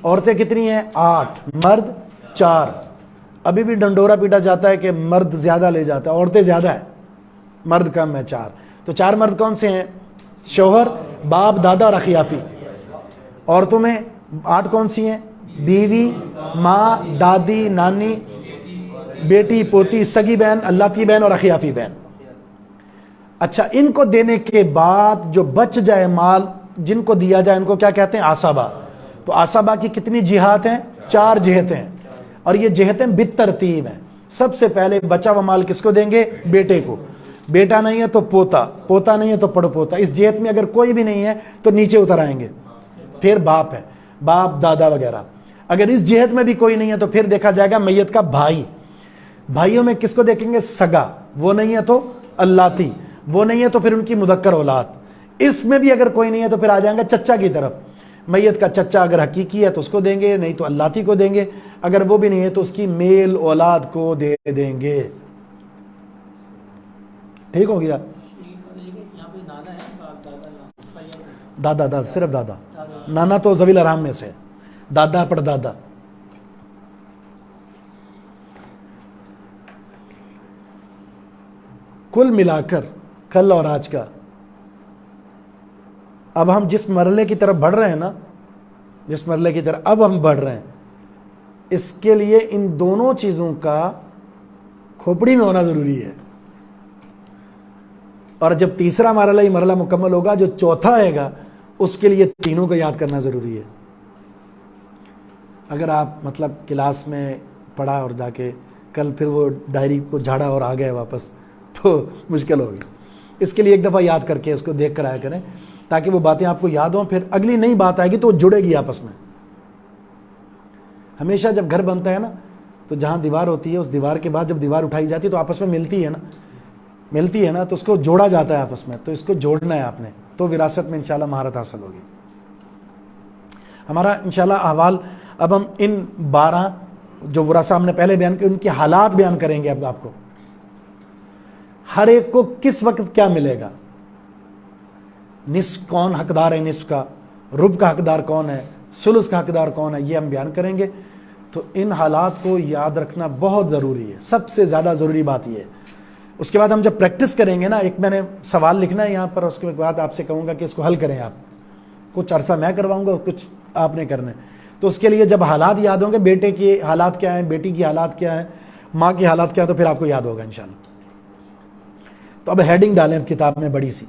عورتیں کتنی ہیں؟ 8, مرد 4. ابھی بھی ڈنڈورا پیٹا جاتا ہے کہ مرد زیادہ لے جاتا ہے, عورتیں زیادہ ہیں, مرد کم ہے 4. تو 4 مرد کون سے ہیں؟ شوہر, باپ, دادا اور اخیافی. عورتوں میں 8 کون سی ہیں؟ بیوی, ماں, دادی, نانی, بیٹی, پوتی, سگی بہن, اللہ بہن اور اخیافی بہن. اچھا, ان کو دینے کے بعد جو بچ جائے مال, جن کو دیا جائے ان کو کیا کہتے ہیں؟ عصبہ. تو عصبہ کی کتنی جہات ہیں؟ 4 جہتیں ہیں, اور یہ جہتیں بالترتیب ہیں. سب سے پہلے بچا ہوا مال کس کو دیں گے؟ بیٹے کو. بیٹا نہیں ہے تو پوتا, پوتا نہیں ہے تو پڑ پوتا. اس جہت میں اگر کوئی بھی نہیں ہے تو نیچے اتر آئیں گے. پھر باپ ہے, باپ, دادا وغیرہ. اگر اس جہت میں بھی کوئی نہیں ہے تو پھر دیکھا جائے گا میت کا بھائی. بھائیوں میں کس کو دیکھیں گے؟ سگا, وہ نہیں ہے تو اللہ, وہ نہیں ہے تو پھر ان کی مذکر اولاد. اس میں بھی اگر کوئی نہیں ہے تو پھر آ جائیں گے چچا کی طرف. میت کا چچا اگر حقیقی ہے تو اس کو دیں گے, نہیں تو اللہ کو دیں گے. اگر وہ بھی نہیں ہے تو اس کی میل اولاد کو دے دیں گے. ٹھیک ہو گیا. دادا, دادا, صرف دادا, نانا تو ذوی الارحام میں سے, دادا پڑ دادا. کل ملا کر کل اور آج کا اب ہم جس مرحلے کی طرف بڑھ رہے ہیں نا، جس مرحلے کی طرف اب ہم بڑھ رہے ہیں، اس کے لیے ان دونوں چیزوں کا کھوپڑی میں ہونا ضروری ہے. اور جب تیسرا مرحلہ یہ مرحلہ مکمل ہوگا، جو چوتھا آئے گا، اس کے لیے تینوں کو یاد کرنا ضروری ہے. اگر آپ مطلب کلاس میں پڑھا اور جا کے کل پھر وہ ڈائری کو جھاڑا اور آ گئے واپس، تو مشکل ہوگی. اس کے لیے ایک دفعہ یاد کر کے اس کو دیکھ کر آیا کریں، تاکہ وہ باتیں آپ کو یاد ہوں. پھر اگلی نئی بات آئے گی تو وہ جڑے گی آپس میں. ہمیشہ جب گھر بنتا ہے نا، تو جہاں دیوار ہوتی ہے، اس دیوار کے بعد جب دیوار اٹھائی جاتی ہے تو آپس میں ملتی ہے نا، تو اس کو جوڑا جاتا ہے آپس میں. تو اس کو جوڑنا ہے آپ نے، تو وراثت میں انشاءاللہ مہارت حاصل ہوگی. ہمارا انشاءاللہ احوال، اب ہم ان 12 جو ورثہ ہم نے پہلے بیان کیے، ان کے حالات بیان کریں گے. اب آپ کو ہر ایک کو کس وقت کیا ملے گا، نصف کون حقدار ہے، نصف کا ربع کا حقدار کون ہے، ثلث کا حقدار کون ہے، یہ ہم بیان کریں گے. تو ان حالات کو یاد رکھنا بہت ضروری ہے، سب سے زیادہ ضروری بات یہ ہے. اس کے بعد ہم جب پریکٹس کریں گے نا، ایک میں نے سوال لکھنا ہے یہاں پر، اس کے بعد آپ سے کہوں گا کہ اس کو حل کریں. آپ کچھ عرصہ میں کرواؤں گا، کچھ آپ نے کرنا ہے. تو اس کے لیے جب حالات یاد ہوں گے، بیٹے کے حالات کیا ہیں، بیٹی کی حالات کیا ہیں، ماں کی حالات کیا ہیں، تو پھر آپ کو یاد ہوگا انشاءاللہ. تو اب ہیڈنگ ڈالیں کتاب میں بڑی سی.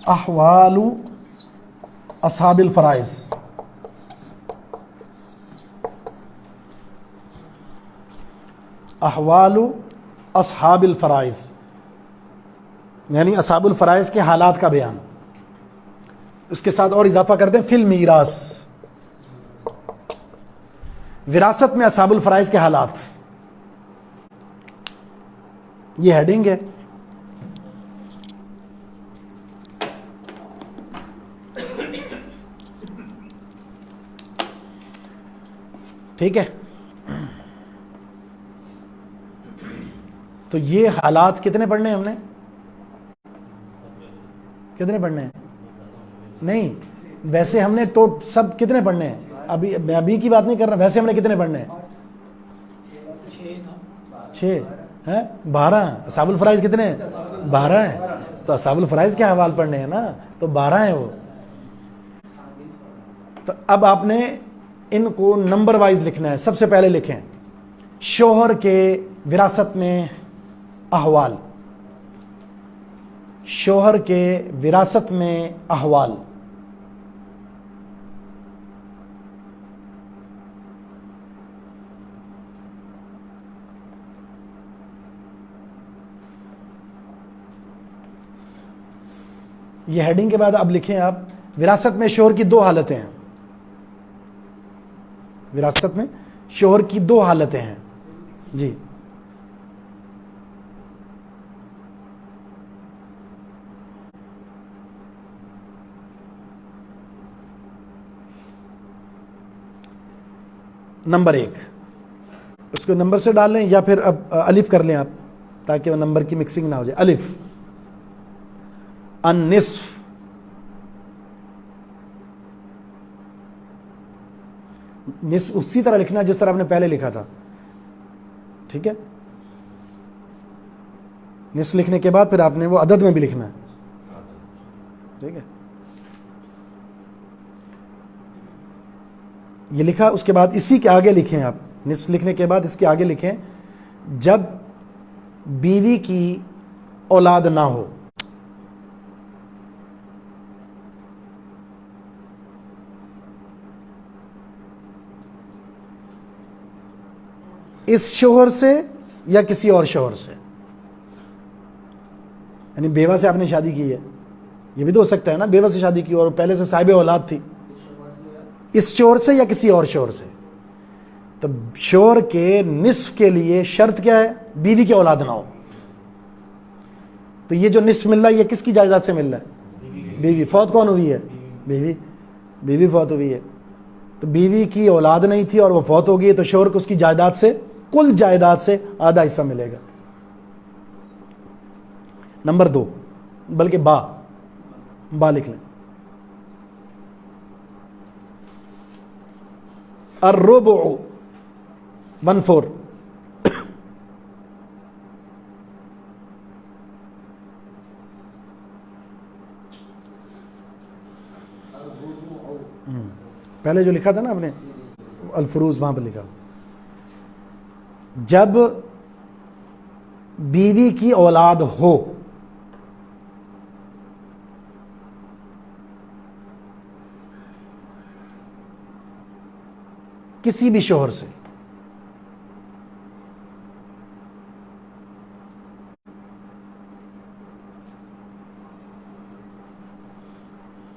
احوال اصحاب الفرائض. احوال اصحاب الفرائض یعنی اصحاب الفرائض کے حالات کا بیان. اس کے ساتھ اور اضافہ کر دیں فی المیراث، وراثت میں اصحاب الفرائض کے حالات. یہ ہیڈنگ ہے. ٹھیک ہے. تو یہ حالات کتنے پڑھنے ہیں ہم نے؟ کتنے پڑھنے ہیں؟ نہیں، ویسے ہم نے سب کتنے پڑھنے ہیں؟ میں ابھی کی بات نہیں کر رہا، ویسے ہم نے کتنے پڑھنے ہیں؟ 6 ہیں، 12. اصحاب الفرائض کتنے ہیں؟ 12 ہیں. تو اصحاب الفرائض کے حوال پڑھنے ہیں نا، تو 12 ہیں وہ. تو اب آپ نے ان کو نمبر وائز لکھنا ہے. سب سے پہلے لکھیں شوہر کے وراثت میں احوال. شوہر کے وراثت میں احوال. یہ ہیڈنگ کے بعد اب لکھیں آپ وراثت میں شوہر کی 2 حالتیں ہیں. وراثت میں شوہر کی 2 حالتیں ہیں. جی نمبر 1 اس کو نمبر سے ڈال لیں، یا پھر اب الف کر لیں آپ، تاکہ وہ نمبر کی مکسنگ نہ ہو جائے. الف النصف. نصف اسی طرح لکھنا جس طرح آپ نے پہلے لکھا تھا. ٹھیک ہے. نصف لکھنے کے بعد پھر آپ نے وہ عدد میں بھی لکھنا ہے. ٹھیک ہے. یہ لکھا. اس کے بعد اسی کے آگے لکھیں آپ. نصف لکھنے کے بعد اس کے آگے لکھیں جب بیوی کی اولاد نہ ہو. اس شوہر سے یا کسی اور شوہر سے، یعنی بیوہ سے آپ نے شادی کی ہے، یہ بھی تو ہو سکتا ہے نا، بیوہ سے شادی کی اور پہلے سے صاحب اولاد تھی. اس شوہر سے یا کسی اور شوہر سے. تو شوہر کے نصف کے لیے شرط کیا ہے؟ بیوی کی اولاد نہ ہو. تو یہ جو نصف مل رہا ہے یہ کس کی جائیداد سے مل رہا ہے؟ بیوی. فوت کون ہوئی ہے؟ بیوی فوت ہوئی ہے. تو بیوی کی اولاد نہیں تھی اور وہ فوت ہو گئی، تو شوہر کو اس کی جائیداد سے، کل جائیداد سے آدھا حصہ ملے گا. نمبر 2 بلکہ با لکھ لیں. الربع 1/4. پہلے جو لکھا تھا نا آپ نے الفروز وہاں پہ لکھا. جب بیوی کی اولاد ہو کسی بھی شوہر سے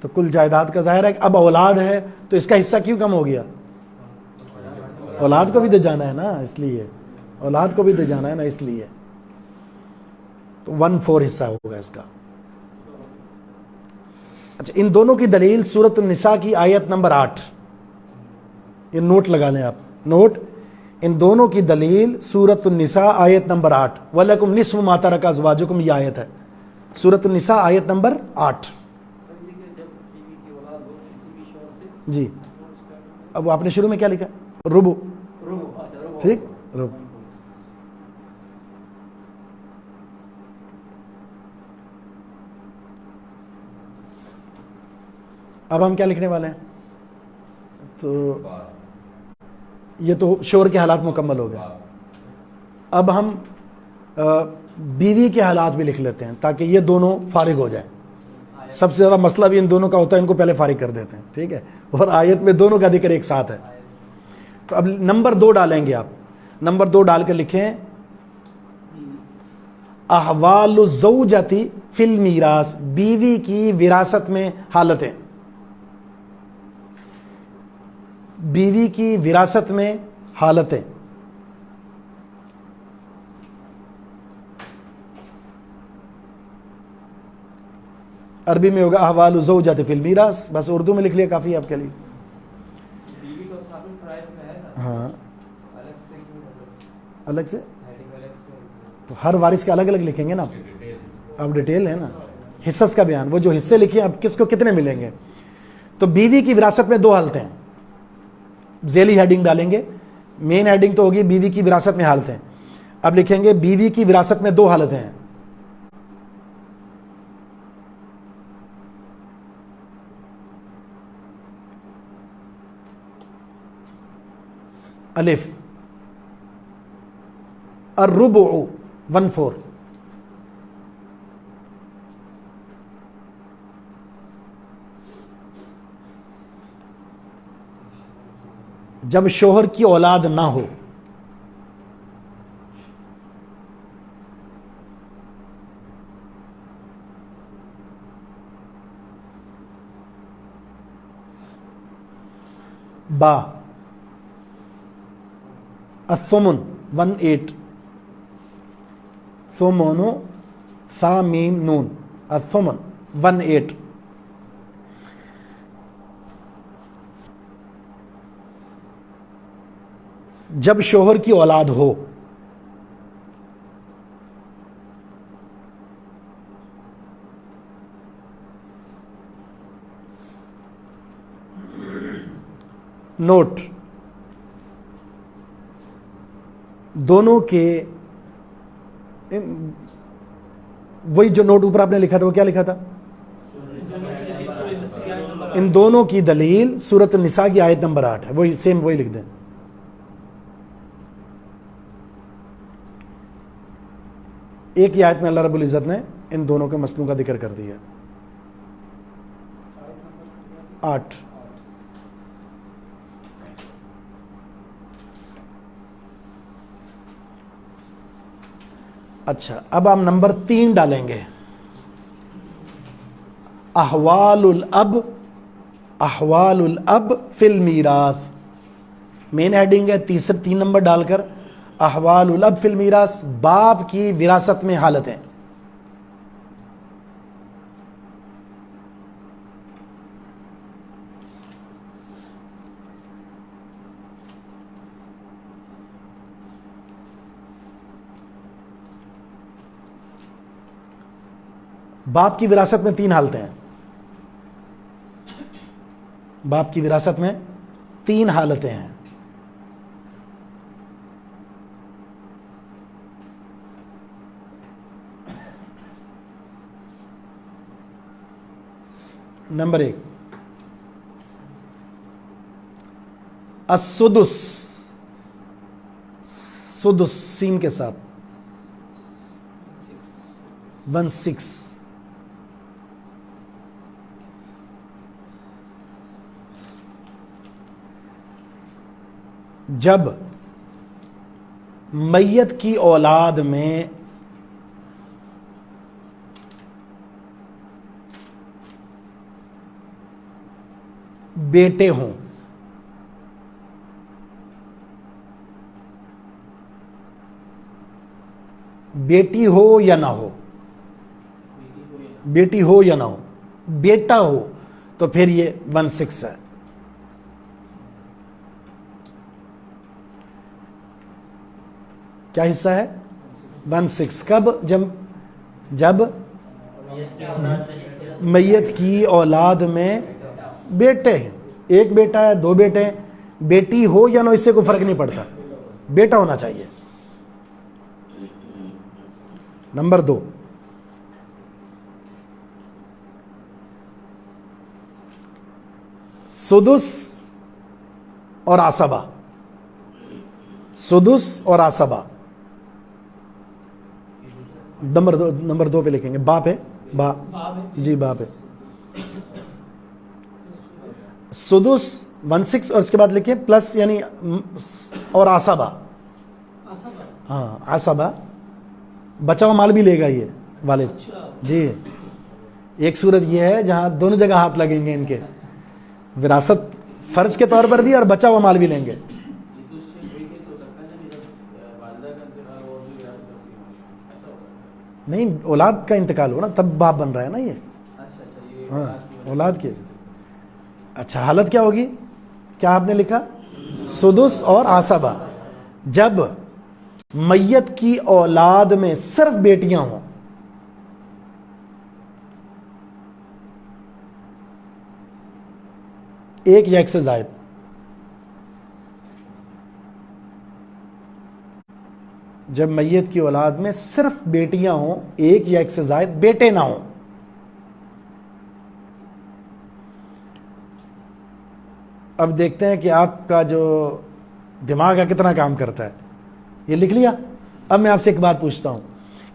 تو کل جائیداد کا ظاہر ہے کہ اب اولاد ہے تو اس کا حصہ کیوں کم ہو گیا؟ اولاد کو بھی تو جانا ہے نا، اس لیے اولاد کو بھی تو جانا ہے نا، اس لیے تو 1/4 حصہ ہوگا اس کا. اچھا، ان دونوں کی دلیل سورۃ النساء کی آیت نمبر 8. یہ نوٹ لگا لیں آپ، نوٹ. ان دونوں کی دلیل سورۃ النساء آیت نمبر 8. وَلَكُمْ نِصْفُ مَا تَرَكَ أَزْوَاجُكُمْ، یہ آیت ہے سورۃ النساء آیت نمبر 8. جی اب آپ نے شروع میں کیا لکھا؟ ربو. ٹھیک، ربو. اب ہم کیا لکھنے والے ہیں؟ تو یہ تو شوہر کے حالات مکمل ہو گئے. اب ہم بیوی کے حالات بھی لکھ لیتے ہیں تاکہ یہ دونوں فارغ ہو جائیں. سب سے زیادہ مسئلہ بھی ان دونوں کا ہوتا ہے، ان کو پہلے فارغ کر دیتے ہیں. ٹھیک ہے، اور آیت میں دونوں کا ذکر ایک ساتھ ہے. تو اب نمبر 2 ڈالیں گے آپ. نمبر 2 ڈال کے لکھیں احوال الزوجۃ فی المیراث، بیوی کی وراثت میں حالتیں. بیوی کی وراثت میں حالتیں. عربی میں ہوگا احوال الزوجۃ فی المیراث، بس اردو میں لکھ لیا کافی آپ کے لیے. ہاں الگ سے تو ہر وارث کے الگ الگ لکھیں گے نا. اب ڈیٹیل ہے نا، حصص کا بیان. وہ جو حصے لکھے اب کس کو کتنے ملیں گے. تو بیوی کی وراثت میں 2 حالتیں ہیں. ذیلی ہیڈنگ ڈالیں گے. مین ہیڈنگ تو ہوگی بیوی کی وراثت میں حالتیں. اب لکھیں گے بیوی کی وراثت میں 2 حالتیں ہیں. الف الربع 1/4. جب شوہر کی اولاد نہ ہو با الثمن 1/8. ثمنو ثا میم نون الثمن 1/8. جب شوہر کی اولاد ہو نوٹ دونوں کے وہی جو نوٹ اوپر آپ نے لکھا تھا وہ کیا لکھا تھا؟ ان دونوں کی دلیل سورۃ النساء کی آیت نمبر 8 ہے. وہی سیم وہی لکھ دیں. ایک ہی آیت میں اللہ رب العزت نے ان دونوں کے مسئلوں کا ذکر کر دیا. 8. اچھا، اب ہم نمبر 3 ڈالیں گے احوال الاب فی المیراث. مین ہیڈنگ ہے 3 نمبر ڈال کر احوال الاب فی المیراث، باپ کی وراثت میں حالتیں. باپ کی وراثت میں 3 حالتیں ہیں. باپ کی وراثت میں 3 حالتیں ہیں. نمبر 1 السدس، سدس سین کے ساتھ 1/6. جب میت کی اولاد میں بیٹے ہوں، بیٹی ہو یا نہ ہو، بیٹی ہو یا نہ ہو، بیٹا ہو تو پھر یہ 1/6 ہے. کیا حصہ ہے؟ 1/6. کب؟ جب میت کی اولاد میں بیٹے ہیں. ایک بیٹا ہے، 2 بیٹے ہیں، بیٹی ہو یا نہ اس سے کوئی فرق نہیں پڑتا، بیٹا ہونا چاہیے. نمبر 2 سدس اور عصبہ. سدس اور عصبہ نمبر 2 پہ لکھیں گے. باپ ہے، جی باپ ہے. سدس 1/6 اور اس کے بعد لکھیں پلس یعنی اور عصبہ. ہاں عصبہ بچا ہوا مال بھی لے گا یہ والد. جی ایک صورت یہ ہے جہاں دونوں جگہ ہاتھ لگیں گے ان کے، وراثت فرض کے طور پر بھی اور بچا ہوا مال بھی لیں گے. نہیں اولاد کا انتقال ہو نا تب باپ بن رہا ہے نا یہ. ہاں اولاد کی. اچھا حالت کیا ہوگی؟ کیا آپ نے لکھا؟ سدس اور عصبہ. جب میت کی اولاد میں صرف بیٹیاں ہوں، ایک یا ایک سے زائد. جب میت کی اولاد میں صرف بیٹیاں ہوں، ایک یا ایک سے زائد بیٹے نہ ہوں. اب دیکھتے ہیں کہ آپ کا جو دماغ ہے کتنا کام کرتا ہے. یہ لکھ لیا؟ اب میں آپ سے ایک بات پوچھتا ہوں،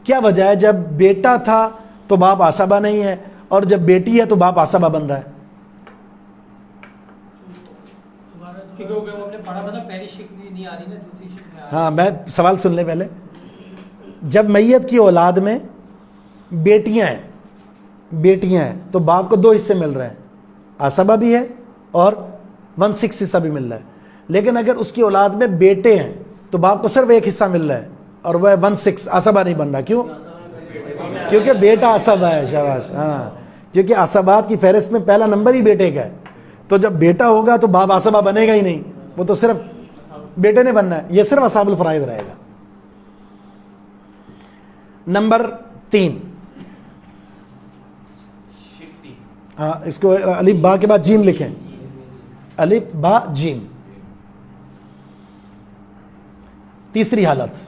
کیا وجہ ہے جب بیٹا تھا تو باپ عصبہ نہیں ہے اور جب بیٹی ہے تو باپ عصبہ بن رہا ہے؟ ہاں میں سوال سن لیں پہلے. جب میت کی اولاد میں بیٹیاں ہیں تو باپ کو 2 حصے مل رہے ہیں، عصبہ بھی ہے اور 1/6 حصہ بھی مل رہا ہے. لیکن اگر اس کی اولاد میں بیٹے ہیں تو باپ کو صرف 1 حصہ مل رہا ہے اور وہ 1/6 عصبہ نہیں بن رہا. کیوں؟ کیونکہ بیٹا عصبہ ہے. شاباش. ہاں کیونکہ عصبات کی فہرست میں پہلا نمبر ہی بیٹے کا ہے. تو جب بیٹا ہوگا تو باپ عصبہ بنے گا ہی نہیں، وہ تو صرف بیٹے نے بننا ہے. یہ صرف اصحاب الفرائض رہے گا. نمبر 3 ہاں اس کو الف با کے بعد جیم لکھیں. الف با جیم. تیسری حالت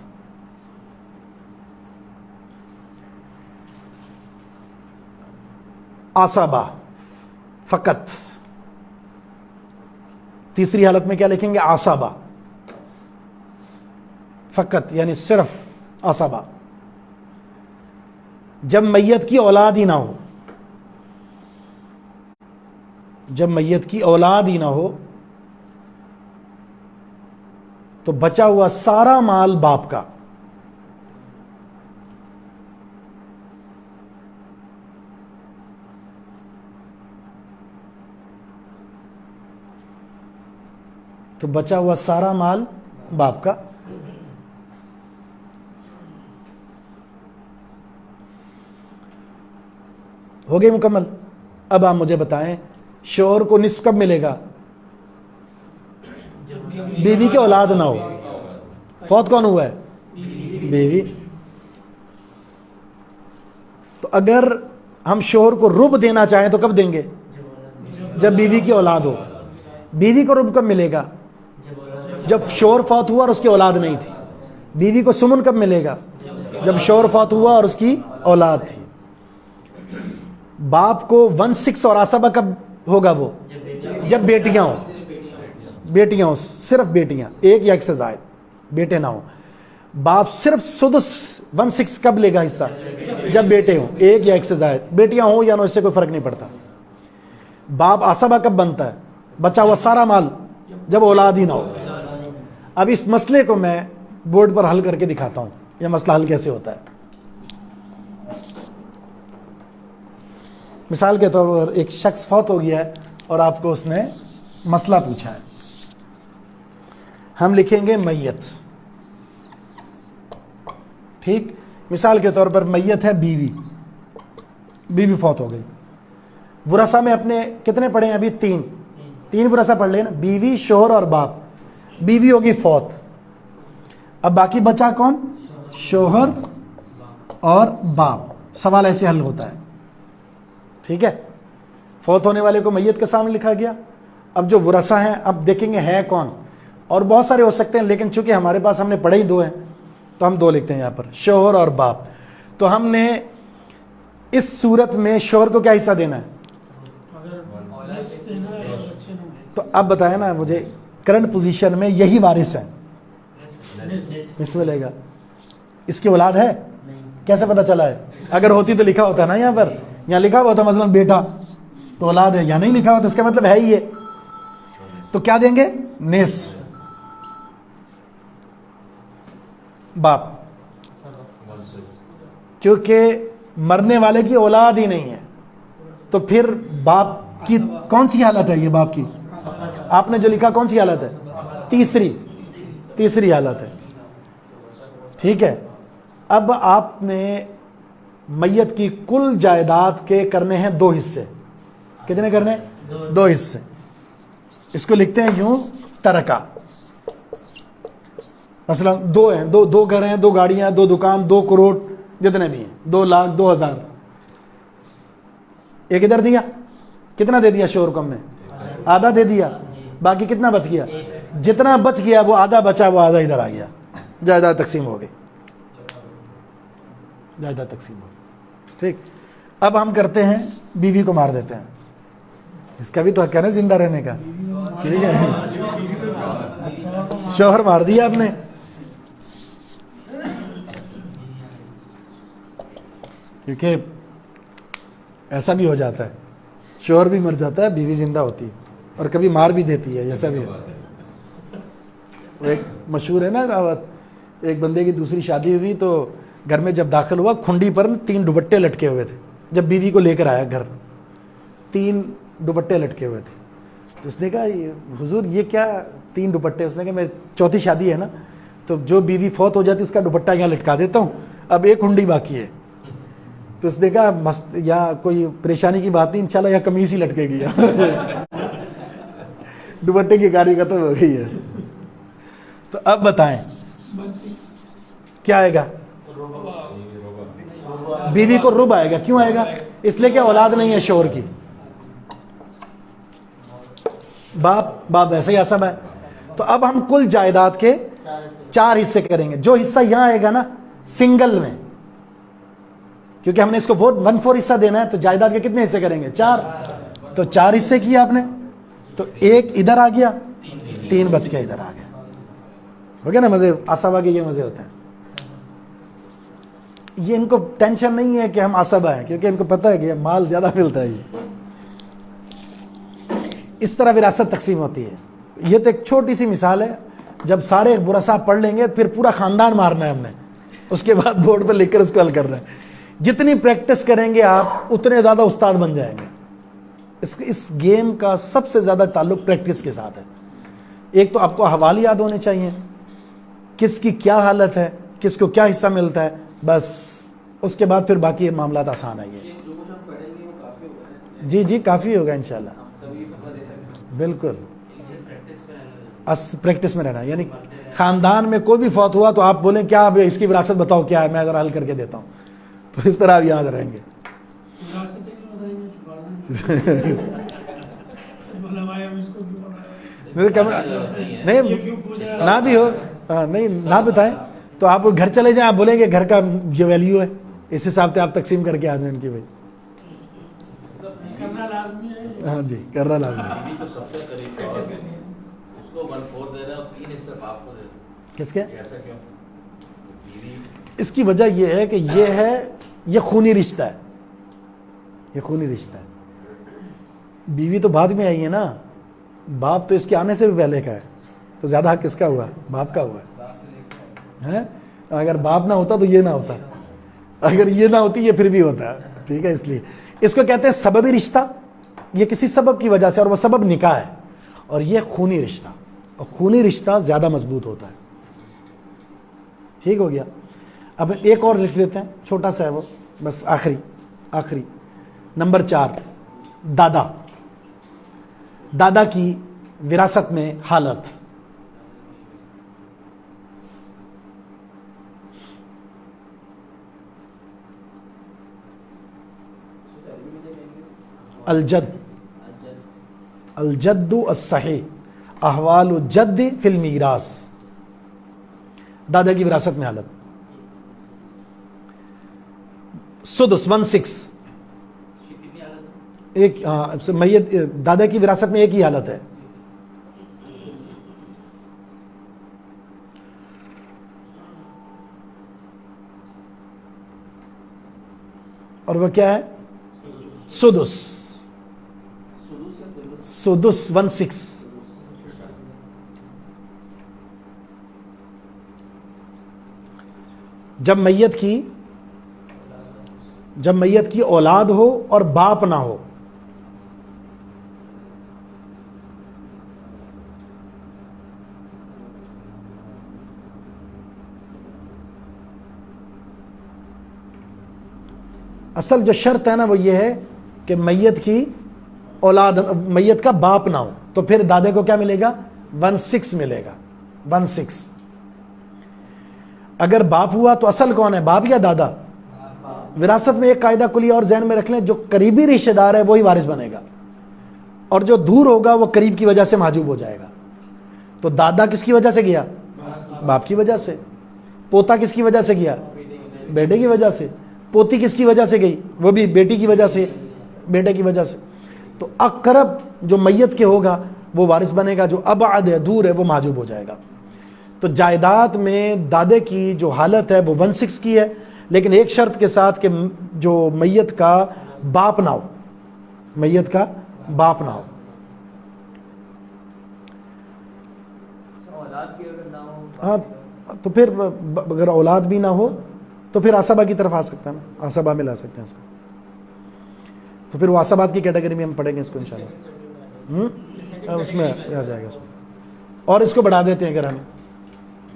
عصبہ فقط. تیسری حالت میں کیا لکھیں گے؟ عصبہ فقط یعنی صرف عصبہ. جب میت کی اولاد ہی نہ ہو، جب میت کی اولاد ہی نہ ہو تو بچا ہوا سارا مال باپ کا. تو بچا ہوا سارا مال باپ کا. ہو گئی مکمل. اب آپ مجھے بتائیں شوہر کو نصف کب ملے گا؟ بیوی کی اولاد نہ ہو. فوت کون ہوا ہے؟ بیوی. تو اگر ہم شوہر کو رب دینا چاہیں تو کب دیں گے؟ جب بیوی کی اولاد ہو. بیوی کو رب کب ملے گا؟ جب شوہر فوت ہوا اور اس کی اولاد نہیں تھی. بیوی کو سمن کب ملے گا؟ جب شوہر فوت ہوا اور اس کی اولاد تھی. باپ کو 1/6 اور عصبہ کب ہوگا؟ وہ جب بیٹیاں ہوں. بیٹیاں ہوں، صرف بیٹیاں، ایک یا ایک سے زائد، بیٹے نہ ہوں. باپ صرف سدس 1/6 کب لے گا حصہ؟ جب بیٹے ہوں، ایک یا ایک سے زائد. بیٹیاں ہوں یا نہ، اس سے کوئی فرق نہیں پڑتا. باپ عصبہ کب بنتا ہے؟ بچا ہوا سارا مال جب اولاد ہی نہ ہو. اب اس مسئلے کو میں بورڈ پر حل کر کے دکھاتا ہوں، یہ مسئلہ حل کیسے ہوتا ہے. مثال کے طور پر ایک شخص فوت ہو گیا ہے اور آپ کو اس نے مسئلہ پوچھا ہے. ہم لکھیں گے میت. ٹھیک، مثال کے طور پر میت ہے بیوی. بیوی فوت ہو گئی. ورثہ میں اپنے کتنے پڑھے ہیں ابھی؟ 3 ورثہ پڑھ لیں نا، بیوی، شوہر اور باپ. بیوی ہوگی فوت، اب باقی بچا کون؟ شوہر اور باپ. سوال ایسے حل ہوتا ہے. ٹھیک ہے، فوت ہونے والے کو میت کے سامنے لکھا گیا. اب جو ورثہ ہیں اب دیکھیں گے ہے کون، اور بہت سارے ہو سکتے ہیں، لیکن چونکہ ہمارے پاس ہم نے پڑھے ہی 2 ہیں تو ہم 2 لکھتے ہیں یہاں پر، شوہر اور باپ. تو ہم نے اس صورت میں شوہر کو کیا حصہ دینا ہے؟ تو اب بتائیں نا مجھے، کرنٹ پوزیشن میں یہی وارث ہے، اس میں لے گا. اس کی اولاد ہے؟ کیسے پتا چلا ہے؟ اگر ہوتی تو لکھا ہوتا نا، یہاں پر یہاں لکھا ہوا تھا مثلا بیٹا تو اولاد ہے، یا نہیں لکھا ہوا تو اس کا مطلب ہے ہی ہے. تو کیا دیں گے؟ نصف. باپ، کیونکہ مرنے والے کی اولاد ہی نہیں ہے تو پھر باپ کی کون سی حالت ہے؟ یہ باپ کی آپ نے جو لکھا کون سی حالت ہے؟ تیسری حالت ہے. ٹھیک ہے، اب آپ نے میت کی کل جائیداد کے کرنے ہیں 2 حصے. کتنے کرنے ہیں؟ 2 حصے. اس کو لکھتے ہیں یوں، ترکہ. مثلا 2 ہیں، 2 گھر ہیں، 2 گاڑیاں، 2 دکان، 2 کروڑ، جتنے بھی ہیں، 2 لاکھ، 2,000. ایک ادھر دیا، کتنا دے دیا شوہر کو ہم نے؟ آدھا دے دیا. باقی کتنا بچ گیا؟ جتنا بچ گیا وہ آدھا بچا، وہ آدھا ادھر آ گیا. جائیداد تقسیم ہو گئی. جائیداد تقسیم ہو گئی. ٹھیک، اب ہم کرتے ہیں بیوی کو مار دیتے ہیں. اس کا بھی تو حق ہے نا زندہ رہنے کا. ٹھیک ہے، شوہر مار دیا آپ نے. کیونکہ ایسا بھی ہو جاتا ہے، شوہر بھی مر جاتا ہے، بیوی زندہ ہوتی ہے، اور کبھی مار بھی دیتی ہے. ایسا بھی ہے. ایک مشہور ہے نا راوت، ایک بندے کی دوسری شادی ہوئی تو گھر میں جب داخل ہوا کھنڈی پر 3 دوپٹے لٹکے ہوئے تھے. جب بیوی کو لے کر آیا گھر 3 دوپٹے لٹکے ہوئے تھے. تو اس نے کہا حضور یہ کیا 3 دوپٹے؟ اس نے کہا میں 4تھی شادی ہے نا، تو جو بیوی فوت ہو جاتی اس کا دوپٹہ یہاں لٹکا دیتا ہوں، اب ایک کنڈی باقی ہے. تو اس نے کہا یا کوئی پریشانی کی بات نہیں، انشاءاللہ یا قمیص ہی لٹکے گی. دوپٹے کی کاری ختم ہو گئی ہے. تو اب بتائیں کیا آئے گا؟ بیوی کو رب آئے گا. کیوں آئے گا؟ اس لیے کہ اولاد نہیں ہے شوہر کی. باپ ویسے ہی عصب ہے. تو اب ہم کل جائیداد کے 4 حصے کریں گے. جو حصہ یہاں آئے گا نا سنگل میں، کیونکہ ہم نے اس کو 1/4 حصہ دینا ہے، تو جائیداد کے کتنے حصے کریں گے؟ 4. تو 4 حصے کیے آپ نے، تو 1 ادھر آ گیا، 3 بچ کے ادھر آ گیا. ہو گیا نا مزے؟ عصبہ کے یہ مزے ہوتے ہیں. یہ ان کو ٹینشن نہیں ہے کہ ہم عصبہ ہیں، کیونکہ ان کو پتہ ہے کہ مال زیادہ ملتا ہے. اس طرح وراثت تقسیم ہوتی ہے. یہ تو ایک چھوٹی سی مثال ہے. جب سارے ورثہ پڑھ لیں گے پھر پورا خاندان مارنا ہے ہم نے، اس کے بعد بورڈ پر لکھ کر اس کو حل کرنا ہے. جتنی پریکٹس کریں گے آپ اتنے زیادہ استاد بن جائیں گے. اس گیم کا سب سے زیادہ تعلق پریکٹس کے ساتھ ہے. ایک تو آپ کو حوالے یاد ہونے چاہیے، کس کی کیا حالت ہے، کس کو کیا حصہ ملتا ہے، بس اس کے بعد پھر باقی معاملات آسان ہیں. یہ جی کافی ہوگا انشاءاللہ. بالکل پریکٹس میں رہنا، یعنی خاندان میں کوئی بھی فوت ہوا تو آپ بولیں کیا اس کی وراثت بتاؤ کیا ہے، میں ذرا حل کر کے دیتا ہوں، تو اس طرح آپ یاد رہیں گے. نہیں نہ بھی ہو، نہیں نہ بتائیں تو آپ گھر چلے جائیں، آپ بولیں کہ گھر کا یہ ویلیو ہے، اس حساب سے آپ تقسیم کر کے آ جائیں ان کی بھائی. ہاں جی کرنا لازمی ہے. بیوی تو سب سے قریب تھا اور اس کو 1/4 دے رہے ہیں اور 3 حصے باپ کو دے رہے ہیں. کس کے؟ ایسا کیوں؟ بیوی اس کی وجہ یہ ہے کہ یہ خونی رشتہ ہے، یہ خونی رشتہ ہے. بیوی تو بعد میں آئی ہے نا، باپ تو اس کے آنے سے بھی پہلے کا ہے، تو زیادہ حق کس کا ہوا؟ باپ کا ہوا ہے. اگر باپ نہ ہوتا تو یہ نہ ہوتا، اگر یہ نہ ہوتی یہ پھر بھی ہوتا ہے. ٹھیک ہے، اس لیے اس کو کہتے ہیں سببی رشتہ. یہ کسی سبب کی وجہ سے، اور وہ سبب نکاح ہے، اور یہ خونی رشتہ، اور خونی رشتہ زیادہ مضبوط ہوتا ہے. ٹھیک ہو گیا. اب ایک اور لکھ دیتے ہیں، چھوٹا سا ہے وہ، بس آخری نمبر 4، دادا کی وراثت میں حالت. الجد الصحیح احوال الجد فی المیراث. دادا کی وراثت میں حالت. سدس 1/6 ایک میت دادا کی وراثت میں ایک ہی حالت ہے. اور وہ کیا ہے؟ سدس 1/6. جب میت کی اولاد ہو اور باپ نہ ہو، اصل جو شرط ہے نا وہ یہ ہے کہ میت کی اولاد، میت کا باپ نہ ہو، تو پھر دادے کو کیا ملے گا؟ 1/6 ملے گا. 1/6. اگر باپ ہوا تو اصل کون ہے، باپ یا دادا؟ وراثت میں ایک قاعدہ کلی اور ذہن میں رکھ لیں، جو قریبی رشتہ دار ہے وہی وارث بنے گا، اور جو دور ہوگا وہ قریب کی وجہ سے محجوب ہو جائے گا. تو دادا کس کی وجہ سے گیا؟ باپ کی وجہ سے. پوتا کس کی وجہ سے گیا؟ بیٹے کی وجہ سے. پوتی کس کی وجہ سے گئی؟ وہ بھی بیٹی کی وجہ سے، بیٹے کی وجہ سے. تو اقرب جو میت کے ہوگا وہ وارث بنے گا، جو ابعد ہے، دور ہے، وہ محجوب ہو جائے گا. تو جائیداد میں دادے کی جو حالت ہے وہ 1/6 کی ہے، لیکن ایک شرط کے ساتھ کہ جو میت کا باپ نہ ہو، میت کا باپ نہ ہو. ہاں تو پھر اگر اولاد بھی نہ ہو تو پھر عصبہ کی طرف آ سکتا ہے نا، عصبہ میں لا سکتے ہیں اس کو. تو پھر وہ عصبات کی کیٹیگری میں ہم پڑھیں گے اس کو انشاءاللہ، اس میں آ جائے گا اس میں. اور اس کو بڑھا دیتے ہیں،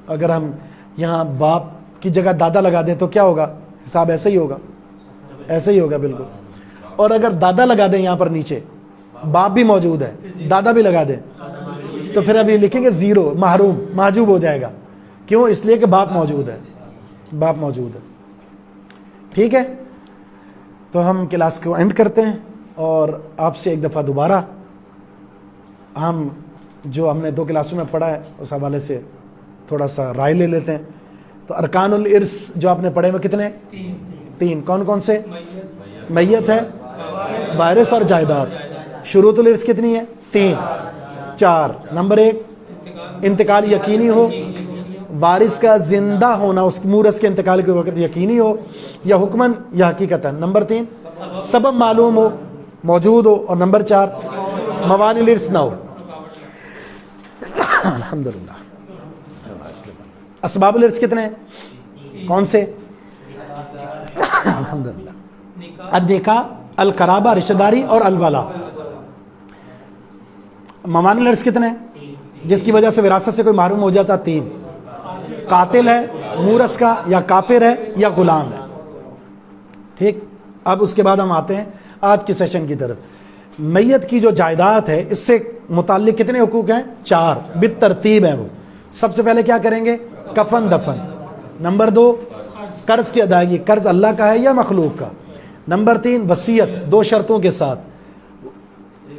اگر ہم یہاں باپ کی جگہ دادا لگا دیں تو کیا ہوگا؟ حساب ایسے ہی ہوگا، ایسے ہی ہوگا بالکل. اور اگر دادا لگا دیں یہاں پر نیچے، باپ بھی موجود ہے، دادا بھی لگا دیں، تو پھر ابھی لکھیں گے 0، محروم، محجوب ہو جائے گا. کیوں؟ اس لیے کہ باپ موجود ہے، باپ موجود ہے. ٹھیک ہے، تو ہم کلاس کو اینڈ کرتے ہیں، اور آپ سے ایک دفعہ دوبارہ ہم جو ہم نے 2 کلاسوں میں پڑھا ہے اس حوالے سے تھوڑا سا رائے لے لیتے ہیں. تو ارکان الارث جو آپ نے پڑھے وہ کتنے؟ 3. کون کون سے؟ میت ہے، وارث اور جائیداد. شروط الارث کتنی ہے؟ 3. 4. نمبر 1 انتقال یقینی ہو، وارث کا زندہ ہونا اس مورث کے انتقال کے وقت یقینی ہو یا حکمن یا حقیقتاً. نمبر 3 سبب معلوم ہو، موجود ہو. اور نمبر 4 موانع الارث نہ ہو. الحمدللہ. اسباب الارث کتنے ہیں؟ کون سے؟ الحمدللہ. النکاح، القرابہ رشتہ داری، اور الولا. موانع الارث کتنے ہیں جس کی وجہ سے وراثت سے کوئی محروم ہو جاتا؟ 3. قاتل ہے مورث کا، یا کافر ہے، یا غلام ہے. ٹھیک. اب اس کے بعد ہم آتے ہیں آج کے سیشن کی طرف. میت کی جو جائیداد ہے اس سے متعلق کتنے حقوق ہیں؟ 4 بالترتیب ہیں. وہ سب سے پہلے کیا کریں گے؟ کفن دفن. نمبر 2 قرض کی ادائیگی، قرض اللہ کا ہے یا مخلوق کا. نمبر 3 وصیت 2 شرطوں کے ساتھ.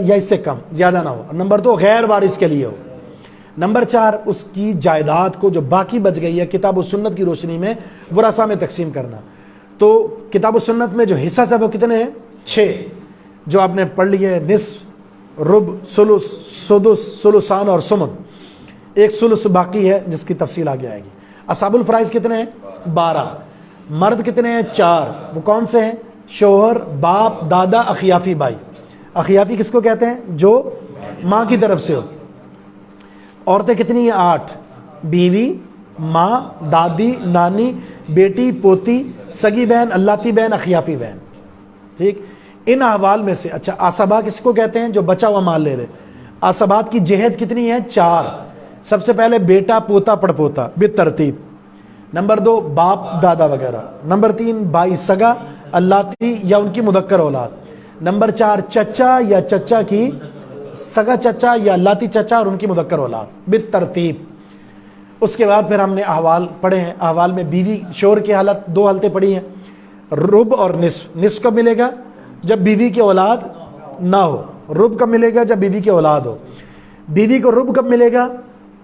یا اس سے کم، زیادہ نہ ہو۔ نمبر 2 غیر وارث کے لیے ہو۔ نمبر 4 اس کی جائیداد کو جو باقی بچ گئی ہے کتاب و سنت کی روشنی میں ورثاء میں تقسیم کرنا۔ تو کتاب و سنت میں جو حصہ ہے وہ کتنے ہیں؟ 6 جو آپ نے پڑھ لیے، نصف، ربع، ثلث، سدس، ثلثان اور ثمن۔ ایک ثلث باقی ہے جس کی تفصیل آگے آئے گی۔ اصحاب الفرائض کتنے ہیں؟ 12۔ مرد کتنے ہیں؟ 4۔ وہ کون سے ہیں؟ شوہر، باپ، دادا، اخیافی بھائی۔ اخیافی کس کو کہتے ہیں؟ جو ماں کی طرف سے ہو۔ عورتیں کتنی ہیں؟ 8۔ بیوی، ماں، دادی، نانی، بیٹی، پوتی، سگی بہن، اللاتی بہن، اخیافی بہن۔ ٹھیک، ان احوال میں سے اچھا آصبہ کس کو کہتے ہیں؟ جو بچا ہوا مال لے رہے۔ آصبات کی جہد کتنی ہے؟ 4۔ سب سے پہلے بیٹا، پوتا، پڑپوتا بالترتیب۔ نمبر 2 باپ، دادا وغیرہ۔ نمبر 3 بھائی سگا، اللاتی یا ان کی مذکر اولاد۔ نمبر 4 چچا یا چچا کی سگا چچا یا اللاتی چچا اور ان کی مذکر اولاد بالترتیب۔ اس کے بعد پھر ہم نے احوال پڑھے ہیں۔ احوال میں بیوی شوہر کی حالت 2 حالتیں پڑھی ہیں، ربع اور نصف۔ نصف کب ملے گا؟ جب بیوی کی اولاد نہ ہو۔ ربع کب ملے گا؟ جب بیوی کی اولاد ہو۔ بیوی کو ربع کب ملے گا؟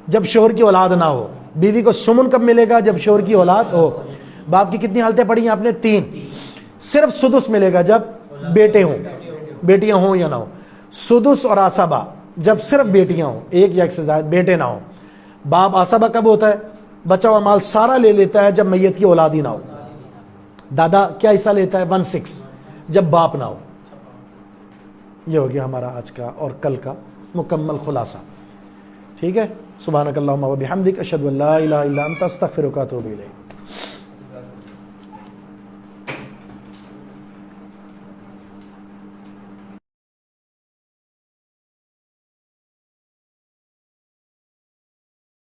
جب شوہر کی اولاد نہ ہو۔ بیوی کو سمن کب ملے گا؟ جب شوہر کی اولاد ہو۔ باپ کی کتنی حالتیں پڑھی ہیں آپ نے؟ 3۔ صرف سدس ملے گا جب بیٹے ہوں، بیٹیاں ہوں یا نہ ہو۔ سدس اور آصبہ جب صرف بیٹیاں ہوں، 1 یا 1 سے زائد بیٹے نہ ہوں۔ باپ آصبہ کب ہوتا ہے؟ بچا ہوا مال سارا لے لیتا ہے جب میت کی اولاد ہی نہ ہو۔ دادا کیا حصہ لیتا ہے؟ 1/6 جب باپ نہ ہو۔ یہ ہو گیا ہمارا آج کا اور کل کا مکمل خلاصہ۔ ٹھیک ہے، سبحانک اللہم و بحمدک، اشہد ان لا الہ الا انت، استغفرک و اتوب الیک۔